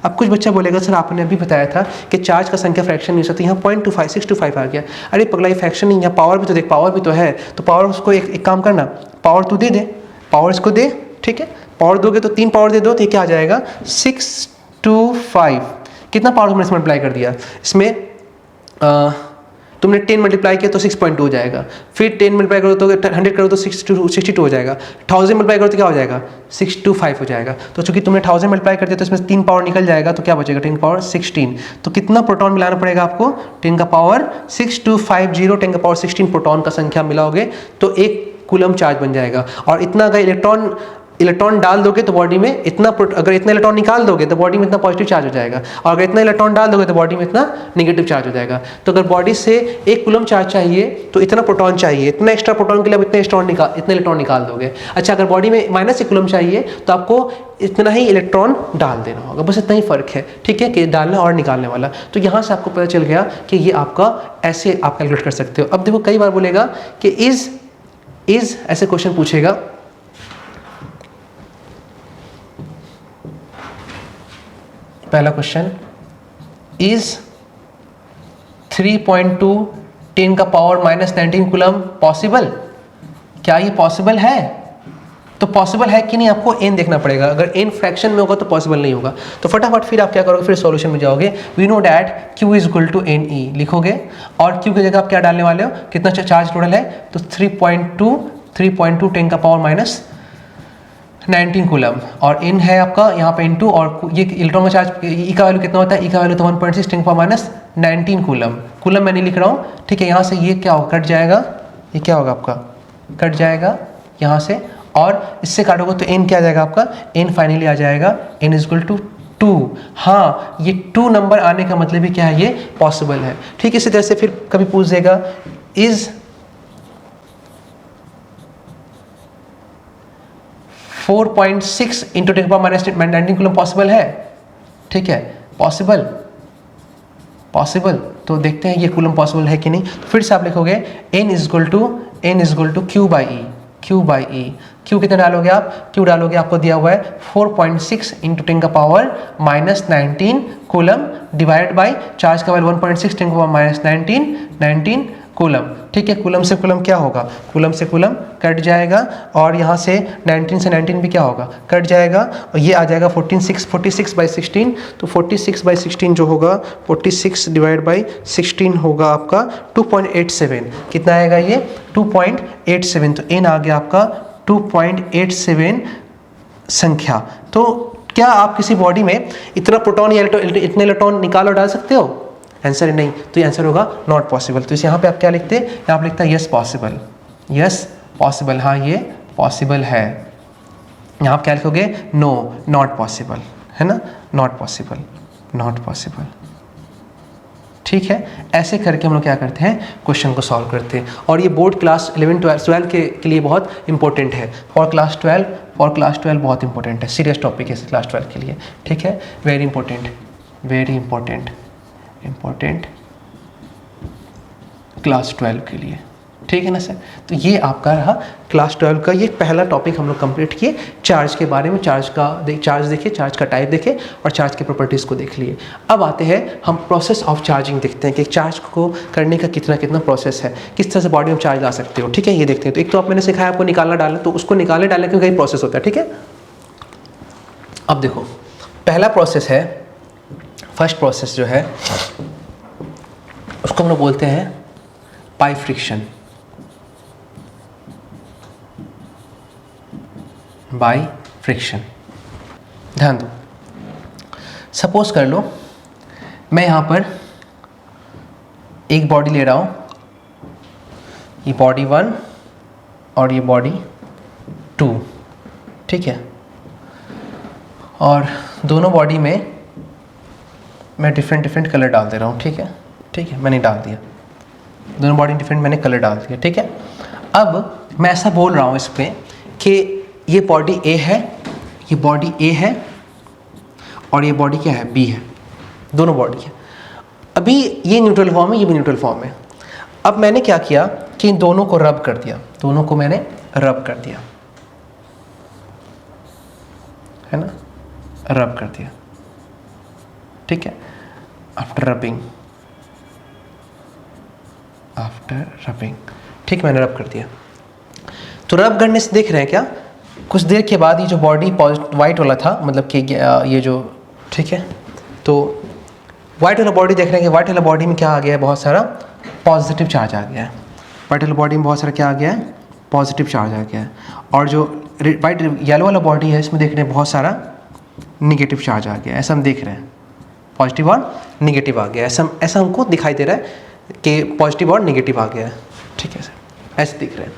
अब कुछ बच्चा बोलेगा सर आपने अभी बताया था कि चार्ज का संख्या फ्रैक्शन नहीं हो सकती, यहाँ 0.625 आ गया। अरे पगला ये फ्रैक्शन नहीं, यहाँ पावर भी तो देख, पावर भी तो है, तो पावर उसको एक काम करना, पावर तू दे, पावर इसको दे, ठीक है, पावर दोगे तो 3 पावर दे दो, तो ये क्या आ जाएगा 625। कितना पावर तुमने इसमें मल्टीप्लाई कर दिया, इसमें तुमने 10 मल्टीप्लाई किया तो 6.2 हो जाएगा, फिर 10 मल्टीप्लाई करो तो 100 करो तो 62 हो जाएगा, 1000 मल्टीप्लाई करो तो क्या हो जाएगा 625 हो जाएगा। तो चूंकि तुमने 1000 मल्टीप्लाई कर दिया तो इसमें 3 पावर निकल जाएगा, तो क्या बचेगा 10 पावर 16। तो कितना प्रोटॉन मिलाना पड़ेगा आपको, 10 का पावर 6250, 10 का पावर 16 प्रोटॉन का संख्या मिलाओगे तो 1 कूलम चार्ज बन जाएगा। और इतना अगर इलेक्ट्रॉन डाल दोगे तो बॉडी में इतना, अगर इतना इलेक्ट्रॉन निकाल दोगे तो बॉडी में इतना पॉजिटिव चार्ज हो जाएगा, और अगर इतना इलेक्ट्रॉन डाल दोगे तो बॉडी में इतना नेगेटिव चार्ज हो जाएगा। तो अगर बॉडी से 1 कूलम चार्ज चाहिए तो इतना प्रोटॉन चाहिए, इतना एक्स्ट्रा प्रोटॉन के लिए आप इतने इलेक्ट्रॉन निकाल दोगे। अच्छा, अगर बॉडी में -1 कूलम चाहिए तो आपको इतना ही इलेक्ट्रॉन डाल देना होगा, बस इतना ही फर्क है, ठीक है, कि डालना और निकालने वाला। तो यहाँ से आपको पता चल गया कि ये आपका ऐसे आप कैलकुलेट कर सकते हो। अब देखो कई बार बोलेगा कि इज ऐसे क्वेश्चन पूछेगा, पहला क्वेश्चन, इज 3.2 10 का पावर -19 कूलम पॉसिबल, क्या ये पॉसिबल है? तो पॉसिबल है कि नहीं आपको n देखना पड़ेगा, अगर n फ्रैक्शन में होगा तो पॉसिबल नहीं होगा। तो फटाफट फिर आप क्या करोगे, फिर सॉल्यूशन में जाओगे, we know that q is equal to NE लिखोगे, और q की जगह आप क्या डालने वाले हो, कितना चार्ज टोटल है, तो 3.2 10 का पावर -19 कूलम, और n है आपका यहाँ पे इनटू, और ये इलेक्ट्रॉन का चार्ज E का वैल्यू कितना होता है, E का वैल्यू तो 1.6 10 का पावर -19 कूलम मैं नहीं लिख रहा हूँ, ठीक है। यहाँ से ये क्या होगा, कट जाएगा, ये क्या होगा आपका, कट जाएगा यहाँ से, और इससे काटोगे तो n क्या आ जाएगा आपका, n फाइनली आ जाएगा n इज इक्वल टू 2। हाँ, ये 2 नंबर आने का मतलब ही क्या है, ये पॉसिबल है, ठीक। इसी तरह से फिर कभी पूछ देगा, is 4.6 into 10 power -19 coulomb possible है, ठीक है, पॉसिबल। तो देखते हैं ये कूलम पॉसिबल है कि नहीं। तो फिर से आप लिखोगे n is equal to Q by E। Q कितना डालोगे आप, Q डालोगे, आपको दिया हुआ है 4.6 इंटू 10 का power -19 coulomb divide by charge का वैल्यू 1.6 10 का पावर -19 कूलम, ठीक है। कूलम से कूलम क्या होगा, कूलम से कूलम कट जाएगा, और यहाँ से 19 से 19 भी क्या होगा, कट जाएगा, और ये आ जाएगा 46/16। तो 46/16 जो होगा, 46 डिवाइड बाई 16 होगा आपका 2.87। कितना आएगा ये, 2.87। तो n आ गया आपका 2.87 संख्या। तो क्या आप किसी बॉडी में इतना प्रोटॉन या इतने इलेक्ट्रॉन निकाल और डाल सकते हो? आंसर है नहीं, तो ये आंसर होगा नॉट पॉसिबल। तो इस यहाँ पे आप क्या लिखते हैं, यहाँ पे लिखता है यस पॉसिबल, हाँ ये पॉसिबल है। यहाँ आप क्या लिखोगे, नो नॉट पॉसिबल, है ना, नॉट पॉसिबल, ठीक। ठीक है, ऐसे करके हम लोग क्या करते हैं, क्वेश्चन को सॉल्व करते हैं। और ये बोर्ड क्लास 11 12 के लिए बहुत इंपॉर्टेंट है। फॉर क्लास 12 बहुत इंपॉर्टेंट है, सीरियस टॉपिक है क्लास 12 के लिए, ठीक है, वेरी इंपॉर्टेंट क्लास 12 के लिए, ठीक है ना सर। तो ये आपका रहा क्लास 12 का ये पहला टॉपिक हम लोग कंप्लीट किए, चार्ज के बारे में। चार्ज देखिए, चार्ज का टाइप देखे और चार्ज की प्रॉपर्टीज़ को देख लिए। अब आते हैं हम प्रोसेस ऑफ चार्जिंग देखते हैं कि चार्ज को करने का कितना प्रोसेस है, किस तरह से बॉडी में चार्ज ला सकते हो, ठीक है, ये देखते हैं। तो एक तो आप मैंने सिखाया आपको निकालना डालना, तो उसको निकालने डालने का कई प्रोसेस होता है, ठीक है। अब देखो पहला प्रोसेस है, फर्स्ट प्रोसेस जो है उसको हम लोग बोलते हैं पाई फ्रिक्शन, बाई फ्रिक्शन। ध्यान दो, सपोज कर लो मैं यहाँ पर एक बॉडी ले रहा हूँ, ये बॉडी 1 और ये बॉडी 2, ठीक है, और दोनों बॉडी में मैं डिफरेंट कलर डाल दे रहा हूँ, ठीक है, मैंने डाल दिया, दोनों बॉडी डिफरेंट मैंने कलर डाल दिया, ठीक है। अब मैं ऐसा बोल रहा हूँ इस पर कि ये बॉडी ए है, ये बॉडी ए है और ये बॉडी क्या है, बी है, दोनों बॉडी है। अभी ये न्यूट्रल फॉर्म है, ये भी न्यूट्रल फॉर्म है। अब मैंने क्या किया कि इन दोनों को रब कर दिया, दोनों को मैंने रब कर दिया, है ना, रब कर दिया, ठीक है। आफ्टर रबिंग, ठीक, मैंने रब कर दिया। तो रब करने से देख रहे हैं क्या, कुछ देर के बाद ये जो बॉडी वाइट वाला था, मतलब कि ये जो, ठीक है, तो वाइट वाला बॉडी देख रहे हैं कि वाइट वाला बॉडी में क्या आ गया है, बहुत सारा पॉजिटिव चार्ज आ गया है। वाइट वाला बॉडी में बहुत सारा क्या आ गया है, पॉजिटिव चार्ज आ गया है। और जो वाइट येलो वाला बॉडी है इसमें देख रहे हैं बहुत सारा निगेटिव चार्ज आ गया है। ऐसा हम देख रहे हैं, पॉजिटिव और निगेटिव आ गया है, ऐसा हमको दिखाई दे रहा है कि पॉजिटिव और निगेटिव आ गया है, ठीक है सर, ऐसे दिख रहे हैं।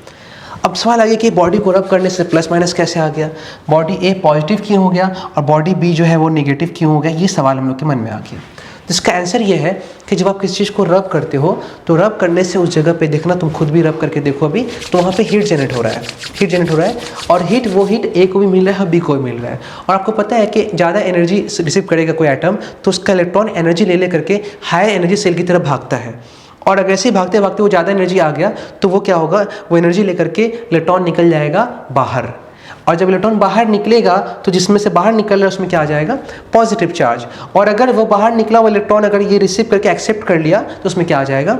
अब सवाल आ गया कि बॉडी को रब करने से प्लस माइनस कैसे आ गया, बॉडी ए पॉजिटिव क्यों हो गया और बॉडी बी जो है वो नेगेटिव क्यों हो गया, ये सवाल हम लोग के मन में आ गया। जिसका आंसर ये है कि जब आप किसी चीज़ को रब करते हो तो रब करने से उस जगह पे देखना, तुम खुद भी रब करके देखो अभी, तो वहाँ पे हीट जनरेट हो रहा है, और वो हीट ए को भी मिल रहा है, बी को भी मिल रहा है। और आपको पता है कि ज़्यादा एनर्जी रिसीव करेगा कोई एटम तो उसका इलेक्ट्रॉन एनर्जी ले करके हायर एनर्जी सेल की तरफ भागता है, और अगर ऐसे भागते भागते वो ज़्यादा एनर्जी आ गया तो वो क्या होगा, वो एनर्जी लेकर के इलेक्ट्रॉन निकल जाएगा बाहर, और जब इलेक्ट्रॉन बाहर निकलेगा तो जिसमें से बाहर निकल रहा है उसमें क्या आ जाएगा, पॉजिटिव चार्ज। और अगर वो बाहर निकला वो इलेक्ट्रॉन अगर ये रिसीव करके एक्सेप्ट कर लिया तो उसमें क्या आ जाएगा,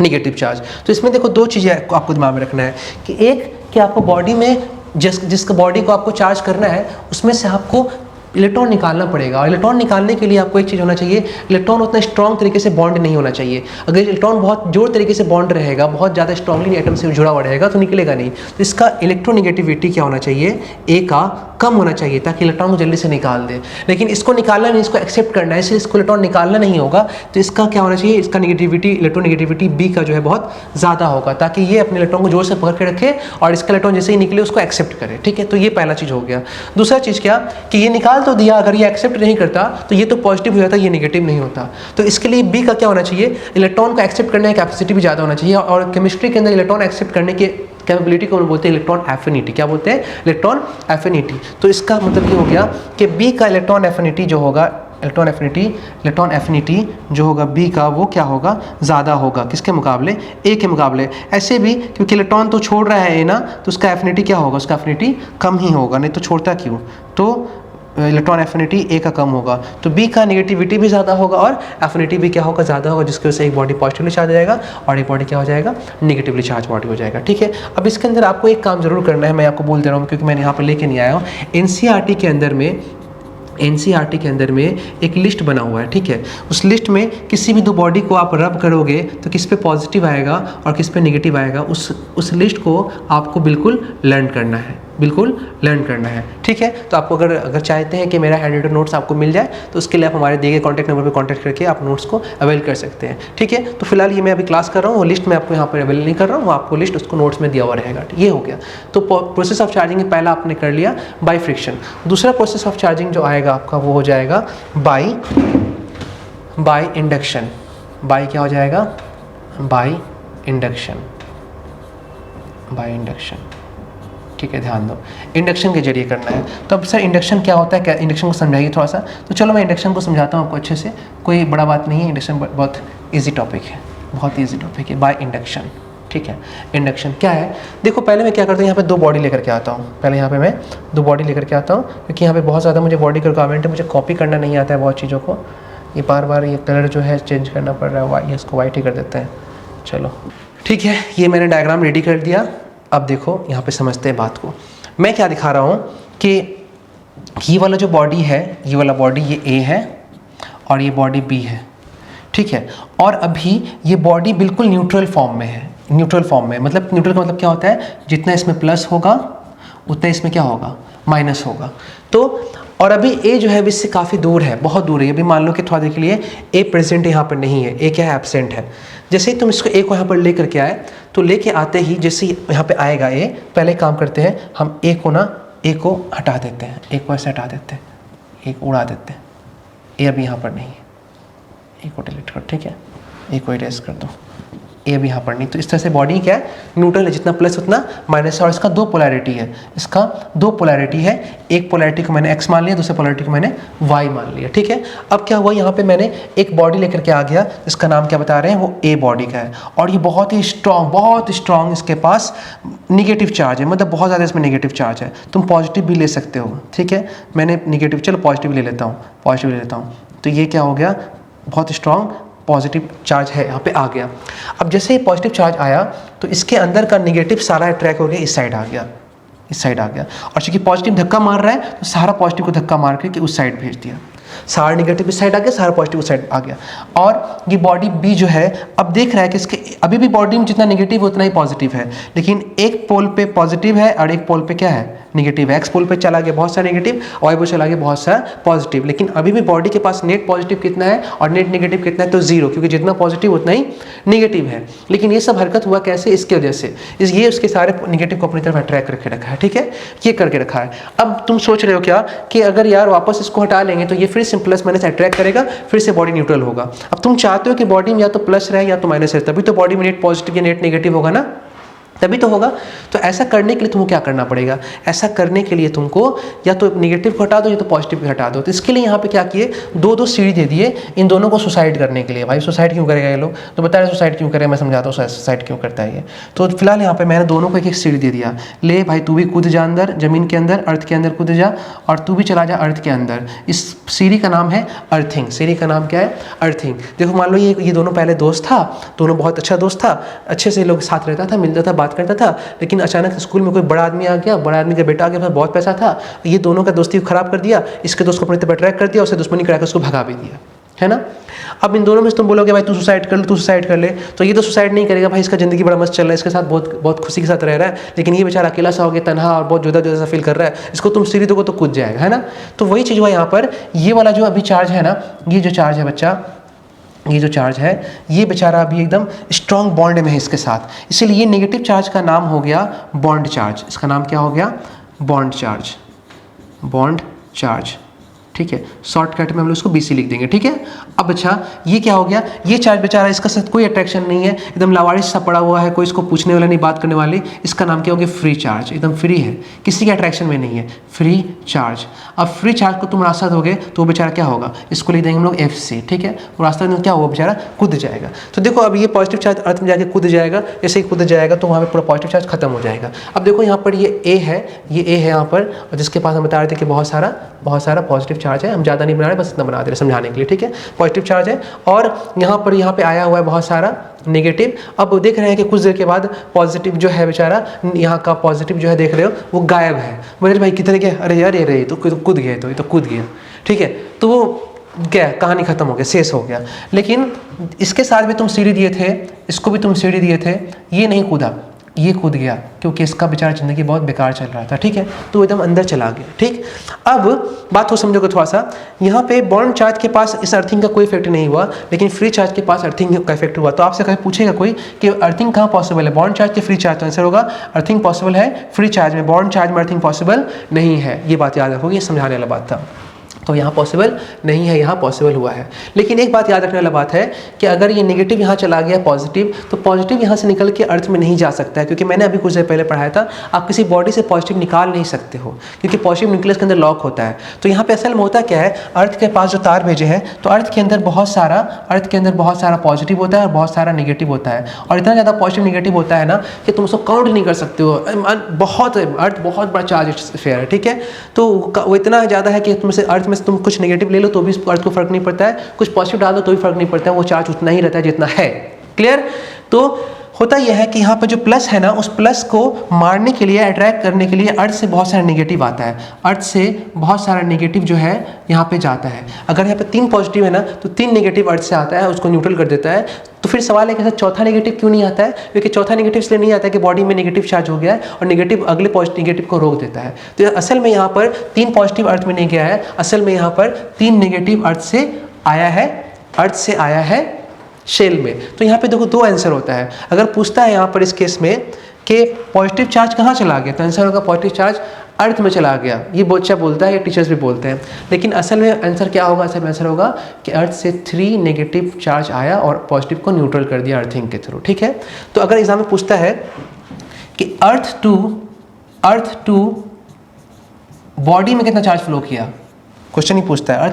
निगेटिव चार्ज। तो इसमें देखो दो चीज़ें आपको दिमाग में रखना है कि एक कि आपको बॉडी में जिसका बॉडी को आपको चार्ज करना है उसमें से आपको इलेक्ट्रॉन निकालना पड़ेगा, और इलेक्ट्रॉन निकालने के लिए आपको एक चीज़ होना चाहिए, इलेक्ट्रॉन उतना स्ट्रॉन्ग तरीके से बॉन्ड नहीं होना चाहिए। अगर इलेक्ट्रॉन बहुत जोर तरीके से बॉन्ड रहेगा, बहुत ज़्यादा स्ट्रांगली एटम से जुड़ा हुआ रहेगा तो निकलेगा नहीं। तो इसका इलेक्ट्रोनेगेटिविटी क्या होना चाहिए, ए का कम होना चाहिए, ताकि इलेक्ट्रॉन को जल्दी से निकाल दे। लेकिन इसको निकालना नहीं, इसको एक्सेप्ट करना है, इसलिए इसको इलेक्ट्रॉन निकालना नहीं होगा, तो इसका क्या होना चाहिए, इसका नेगेटिविटी, इलेक्ट्रोनेगेटिविटी बी का जो है बहुत ज़्यादा होगा, ताकि ये अपने इलेक्ट्रॉन को जोर से पकड़ के रखे और इसका इलेक्ट्रॉन जैसे ही निकले उसको एक्सेप्ट करे, ठीक है। तो ये पहला चीज़ हो गया। दूसरा चीज़ क्या कि ये निकाल तो दिया, अगर ये एक्सेप्ट नहीं करता तो ये तो पॉजिटिव हो जाता, ये नेगेटिव नहीं होता। तो इसके लिए बी का क्या होना चाहिए, इलेक्ट्रॉन को एक्सेप्ट करने की कैपेसिटी भी ज़्यादा होना चाहिए, और केमिस्ट्री के अंदर इलेक्ट्रॉन एक्सेप्ट करने के कैपेबिलिटी को हम बोलते हैं इलेक्ट्रॉन एफिनिटी। क्या बोलते हैं, इलेक्ट्रॉन एफिनिटी। तो इसका मतलब ये हो गया कि बी का इलेक्ट्रॉन एफिनिटी जो होगा, इलेक्ट्रॉन एफिनिटी जो होगा बी का, वो क्या होगा, ज़्यादा होगा किसके मुकाबले, ए के मुकाबले। ऐसे भी क्योंकि इलेक्ट्रॉन तो छोड़ रहा है ए ना, तो उसका एफिनिटी क्या होगा, उसका एफिनिटी कम ही होगा, नहीं तो छोड़ता क्यों, तो इलेक्ट्रॉन एफिनिटी ए का कम होगा। तो बी का नेगेटिविटी भी ज़्यादा होगा और एफिनिटी भी क्या होगा, ज़्यादा होगा, जिसकी वजह से एक बॉडी पॉजिटिवली चार्ज हो जाएगा और एक बॉडी क्या हो जाएगा, नेगेटिवली चार्ज बॉडी हो जाएगा, ठीक है। अब इसके अंदर आपको एक काम जरूर करना है, मैं आपको बोल दे रहा हूँ क्योंकि मैंने यहाँ पर लेके नहीं आया हूँ। एनसीईआरटी के अंदर में एक लिस्ट बना हुआ है, ठीक है। उस लिस्ट में किसी भी दो बॉडी को आप रब करोगे तो किस पे पॉजिटिव आएगा और किस पे नेगेटिव आएगा, उस लिस्ट को आपको बिल्कुल लर्न करना है, ठीक है। तो आपको अगर चाहते हैं कि मेरा हैंड रिटन नोट्स आपको मिल जाए तो उसके लिए आप हमारे दिए गए कॉन्टैक्ट नंबर पर कॉन्टैक्ट करके आप नोट्स को अवेल कर सकते हैं, ठीक है। तो फिलहाल ये मैं अभी क्लास कर रहा हूँ, वो लिस्ट मैं आपको यहाँ पर अवेल नहीं कर रहा हूँ, वो आपको लिस्ट उसको नोट्स में दिया हुआ रहेगा, ये हो गया। तो प्रोसेस ऑफ चार्जिंग पहला आपने कर लिया बाई फ्रिक्शन। दूसरा प्रोसेस ऑफ चार्जिंग जो आएगा आपका वो हो जाएगा बाई इंडक्शन, बाय क्या हो जाएगा, बाय इंडक्शन, बाय इंडक्शन। ठीक है, ध्यान दो इंडक्शन के जरिए करना है। तो अब सर इंडक्शन क्या होता है, क्या इंडक्शन को समझाइए थोड़ा सा। तो चलो मैं इंडक्शन को समझाता हूँ आपको अच्छे से, कोई बड़ा बात नहीं है, इंडक्शन बहुत ईजी टॉपिक है, बहुत ईजी टॉपिक है, बाय इंडक्शन। ठीक है, इंडक्शन क्या है, देखो पहले मैं क्या करता हूँ, यहाँ पे दो बॉडी लेकर के आता हूँ। पहले यहाँ पे मैं दो बॉडी लेकर के आता हूँ, क्योंकि यहाँ पे बहुत ज़्यादा मुझे बॉडी का रिक्वायरमेंट है, मुझे कॉपी करना नहीं आता है बहुत चीज़ों को। ये बार बार ये कलर जो है चेंज करना पड़ रहा है, इसको वाइट ही कर देते हैं। चलो ठीक है, ये मैंने डायग्राम रेडी कर दिया। अब देखो यहाँ पे समझते हैं बात को। मैं क्या दिखा रहा हूँ कि ये वाला जो बॉडी है, ये वाला बॉडी ये A है और ये बॉडी B है। ठीक है, और अभी ये बॉडी बिल्कुल न्यूट्रल फॉर्म में है। न्यूट्रल फॉर्म में मतलब, न्यूट्रल का मतलब क्या होता है, जितना इसमें प्लस होगा उतना इसमें क्या होगा, माइनस होगा। तो और अभी A जो है इससे काफ़ी दूर है, बहुत दूर है। अभी मान लो कि थोड़ा देर के लिए A प्रेजेंट यहाँ पर नहीं है, A क्या है, एब्सेंट है। जैसे ही तुम इसको A को यहाँ पर लेकर के आए, तो लेके आते ही जैसे यहाँ पे आएगा A, पहले काम करते हैं हम A को हटा देते हैं, A को ऐसे हटा देते हैं, A को उड़ा देते हैं। A अभी यहाँ पर नहीं है, A को डिलीट कर, ठीक है, A को इरेज कर दो, A भी यहाँ पर नहीं। तो इस तरह से बॉडी क्या है, न्यूट्रल है, जितना प्लस उतना माइनस है। और इसका दो पोलैरिटी है, इसका दो पोलैरिटी है, एक पोलैरिटी को मैंने x मान लिया, दूसरे पोलैरिटी को मैंने y मान लिया। ठीक है, अब क्या हुआ, यहाँ पे मैंने एक बॉडी लेकर के आ गया, जिसका नाम क्या बता रहे हैं, वो A बॉडी का है। और ये बहुत ही स्ट्रॉन्ग, बहुत स्ट्रॉन्ग इसके पास निगेटिव चार्ज है, मतलब बहुत ज़्यादा इसमें निगेटिव चार्ज है। तुम पॉजिटिव भी ले सकते हो, ठीक है, मैंने निगेटिव, चलो पॉजिटिव ले लेता हूँ, पॉजिटिव ले लेता हूँ। तो ये क्या हो गया, बहुत स्ट्रॉन्ग पॉजिटिव चार्ज है, यहाँ पे आ गया। अब जैसे ही पॉजिटिव चार्ज आया, तो इसके अंदर का निगेटिव सारा अट्रैक्ट हो गया, इस साइड आ गया, इस साइड आ गया। और चूंकि पॉजिटिव धक्का मार रहा है, तो सारा पॉजिटिव को धक्का मार के उस साइड भेज दिया। सारा निगेटिव इस साइड आ गया, सारा पॉजिटिव उस साइड आ गया। और ये बॉडी B जो है, अब देख रहा है कि इसके अभी भी बॉडी में जितना निगेटिव है उतना ही पॉजिटिव है, लेकिन एक पोल पे पॉजिटिव है और एक पोल पे क्या है, निगेटिव है। एक्स पोल पे चला गया बहुत सारा निगेटिव, वाई पोल चला गया बहुत सारा पॉजिटिव, लेकिन अभी भी बॉडी के पास नेट पॉजिटिव कितना है और नेट निगेटिव कितना है, तो जीरो, क्योंकि जितना पॉजिटिव उतना ही निगेटिव है। लेकिन ये सब हरकत हुआ कैसे, इसके वजह से, ये उसके सारे निगेटिव को अपनी तरफ अट्रैक्ट करके रखा है। ठीक है, ये करके रखा है। अब तुम सोच रहे हो क्या कि अगर यार वापस इसको हटा लेंगे तो ये फिर से प्लस माइनस अट्रैक्ट करेगा, फिर से बॉडी न्यूट्रल होगा। अब तुम चाहते हो कि बॉडी में या तो प्लस रहे या तो माइनस रहे, तभी तो बॉडी में नेट पॉजिटिव या नेट नेगेटिव होगा ना, तभी तो होगा। तो ऐसा करने के लिए तुमको क्या करना पड़ेगा, ऐसा करने के लिए तुमको या तो नेगेटिव को हटा दो या तो पॉजिटिव को हटा दो। तो इसके लिए यहाँ पे क्या किए, दो सीढ़ी दे दिए इन दोनों को सुसाइड करने के लिए। भाई सुसाइड क्यों करेगा ये लोग, तो बता रहे सुसाइड क्यों करें, मैं समझाता हूँ सुसाइड क्यों करता है ये। तो फिलहाल यहाँ पे मैंने दोनों को एक एक सीढ़ी दे दिया, ले भाई तू भी कूद जा अंदर, जमीन के अंदर, अर्थ के अंदर कूद जा, और तू भी चला जा अर्थ के अंदर। इस सीढ़ी का नाम है अर्थिंग, सीढ़ी का नाम क्या है, अर्थिंग। देखो मान लो ये दोनों पहले दोस्त था, दोनों बहुत अच्छा दोस्त था, अच्छे से लोग साथ रहता था, मिलता था, बात करता था। लेकिन अचानक स्कूल में कोई बड़ा आदमी आ गया, बड़ा आदमी का बेटा आ गया, बहुत पैसा था, ये दोनों का दोस्ती को खराब कर दिया, इसके दोस्त को अपनी तरफ अट्रैक्ट कर दिया, उसे दुश्मनी कराकर उसको भगा भी दिया, है ना। अब इन दोनों में से तुम बोलोगे भाई तू सुसाइड कर ले, तू सुसाइड कर ले, तो ये तो सुसाइड नहीं करेगा भाई, इसका ज़िंदगी बड़ा मस्त चल रहा है, इसके साथ बहुत खुशी के साथ रह रहा है, लेकिन ये बेचारा अकेला सा हो गया, तनहा और बहुत जुदा जुदा सा फील कर रहा है, इसको तुम सीढ़ी दोगे तो कूद जाएगा, है ना। तो वही चीज़ हुआ यहाँ पर, ये वाला जो अभी चार्ज है ना, ये जो चार्ज है बच्चा, ये जो चार्ज है, ये बेचारा अभी एकदम स्ट्रॉन्ग बॉन्ड में है इसके साथ, इसीलिए ये नेगेटिव चार्ज का नाम हो गया बॉन्ड चार्ज। इसका नाम क्या हो गया, बॉन्ड चार्ज, बॉन्ड चार्ज। ठीक है, शॉर्टकट में हम लोग इसको BC लिख देंगे। ठीक है, अब अच्छा ये क्या हो गया, ये चार्ज बेचारा, इसका साथ कोई अट्रैक्शन नहीं है, एकदम लावारिस सा पड़ा हुआ है, कोई इसको पूछने वाला नहीं, बात करने वाली, इसका नाम क्या हो गया, फ्री चार्ज, एकदम फ्री है, किसी के अट्रैक्शन में नहीं है, फ्री चार्ज। अब फ्री चार्ज को तुम रास्ता दोगे तो वो बेचारा क्या होगा, इसको लिख देंगे हम लोग FC। ठीक है, वो रास्ता में क्या होगा, बेचारा कूद जाएगा। तो देखो अब ये पॉजिटिव चार्ज अर्थ में जाके कूद जाएगा, जैसे ही कूद जाएगा तो वहाँ पे पूरा पॉजिटिव चार्ज खत्म हो जाएगा। अब देखो यहाँ पर ये A है, ये A है यहाँ पर, और जिसके पास हम बता रहे थे कि बहुत सारा पॉजिटिव चार्ज है, हम ज़्यादा नहीं बना रहे, बस इतना बना दे रहे समझाने के लिए। ठीक है, पॉजिटिव चार्ज है, और यहाँ पे आया हुआ है बहुत सारा नेगेटिव। अब देख रहे हैं कि कुछ देर के बाद पॉजिटिव जो है बेचारा, यहाँ का पॉजिटिव जो है देख रहे हो वो गायब है। बोले भाई कितने के, अरे यार ये तो कूद गए, तो ये तो कूद गया। ठीक है, तो वो क्या, कहानी खत्म हो गया, शेष हो गया। लेकिन इसके साथ भी तुम सीढ़ी दिए थे, इसको भी तुम सीढ़ी दिए थे, ये नहीं कूदा, ये कूद गया, क्योंकि इसका बेचारा ज़िंदगी बहुत बेकार चल रहा था। ठीक है, तो एकदम अंदर चला गया। ठीक, अब बात को समझोगे थोड़ा सा, यहाँ पे बॉन्ड चार्ज के पास इस अर्थिंग का कोई इफेक्ट नहीं हुआ, लेकिन फ्री चार्ज के पास अर्थिंग का इफेक्ट हुआ। तो आपसे कहीं पूछेगा कोई कि अर्थिंग कहाँ पॉसिबल है, बॉन्ड चार्ज के फ्री चार्ज, तो आंसर होगा अर्थिंग पॉसिबल है फ्री चार्ज में, बॉन्ड चार्ज में अर्थिंग पॉसिबल नहीं है। ये बात याद रखोगे, ये समझाने वाला बात था। तो यहाँ पॉसिबल नहीं है, यहाँ पॉसिबल हुआ है। लेकिन एक बात याद रखने वाला बात है कि अगर ये नेगेटिव यहाँ चला गया पॉजिटिव, तो पॉजिटिव यहाँ से निकल के अर्थ में नहीं जा सकता है, क्योंकि मैंने अभी कुछ देर पहले पढ़ाया था आप किसी बॉडी से पॉजिटिव निकाल नहीं सकते हो, क्योंकि पॉजिटिव न्यूक्लियस के अंदर लॉक होता है। तो यहाँ पे असल में होता क्या है, अर्थ के पास जो तार भेजे हैं, तो अर्थ के अंदर बहुत सारा पॉजिटिव होता है और बहुत सारा नेगेटिव होता है, और इतना ज़्यादा पॉजिटिव नेगेटिव होता है ना कि तुम उसको काउंट नहीं कर सकते हो। अर्थ बहुत बड़ा चार्ज स्फीयर है, ठीक है। तो वो इतना ज़्यादा है कि तुम से अर्थ में तुम कुछ नेगेटिव ले लो तो भी अर्थ को फर्क नहीं पड़ता है, कुछ पॉजिटिव डाल दो तो भी फर्क नहीं पड़ता है, वो चार्ज उतना ही रहता है जितना है। क्लियर? तो होता यह है कि यहाँ पर जो प्लस है ना, उस प्लस को मारने के लिए, अट्रैक्ट करने के लिए अर्थ से बहुत सारा नेगेटिव आता है, अर्थ से बहुत सारा नेगेटिव जो है यहाँ पे जाता है। अगर यहाँ पे 3 पॉजिटिव है ना, तो 3 नेगेटिव अर्थ से आता है, उसको न्यूट्रल कर देता है। तो फिर सवाल है कि चौथा नेगेटिव क्यों नहीं आता है? क्योंकि चौथा नेगेटिव इसलिए नहीं आता है कि बॉडी में नेगेटिव चार्ज हो गया है और नेगेटिव अगले पॉजिटिव नेगेटिव को रोक देता है। तो असल में यहाँ पर 3 पॉजिटिव अर्थ में नहीं गया है, असल में यहाँ पर 3 नेगेटिव अर्थ से आया है, अर्थ से आया है शेल में। तो यहाँ पे देखो 2 आंसर होता है। अगर पूछता है यहाँ पर इस केस में कि पॉजिटिव चार्ज कहाँ चला गया, तो आंसर होगा पॉजिटिव चार्ज अर्थ में चला गया। ये बच्चा बोलता है, ये टीचर्स भी बोलते हैं, लेकिन असल में आंसर क्या होगा? असल में आंसर होगा कि अर्थ से 3 नेगेटिव चार्ज आया और पॉजिटिव को न्यूट्रल कर दिया अर्थिंग के थ्रू, ठीक है। तो अगर एग्जाम में पूछता है कि अर्थ टू बॉडी में कितना चार्ज फ्लो किया, क्वेश्चन ही पूछता है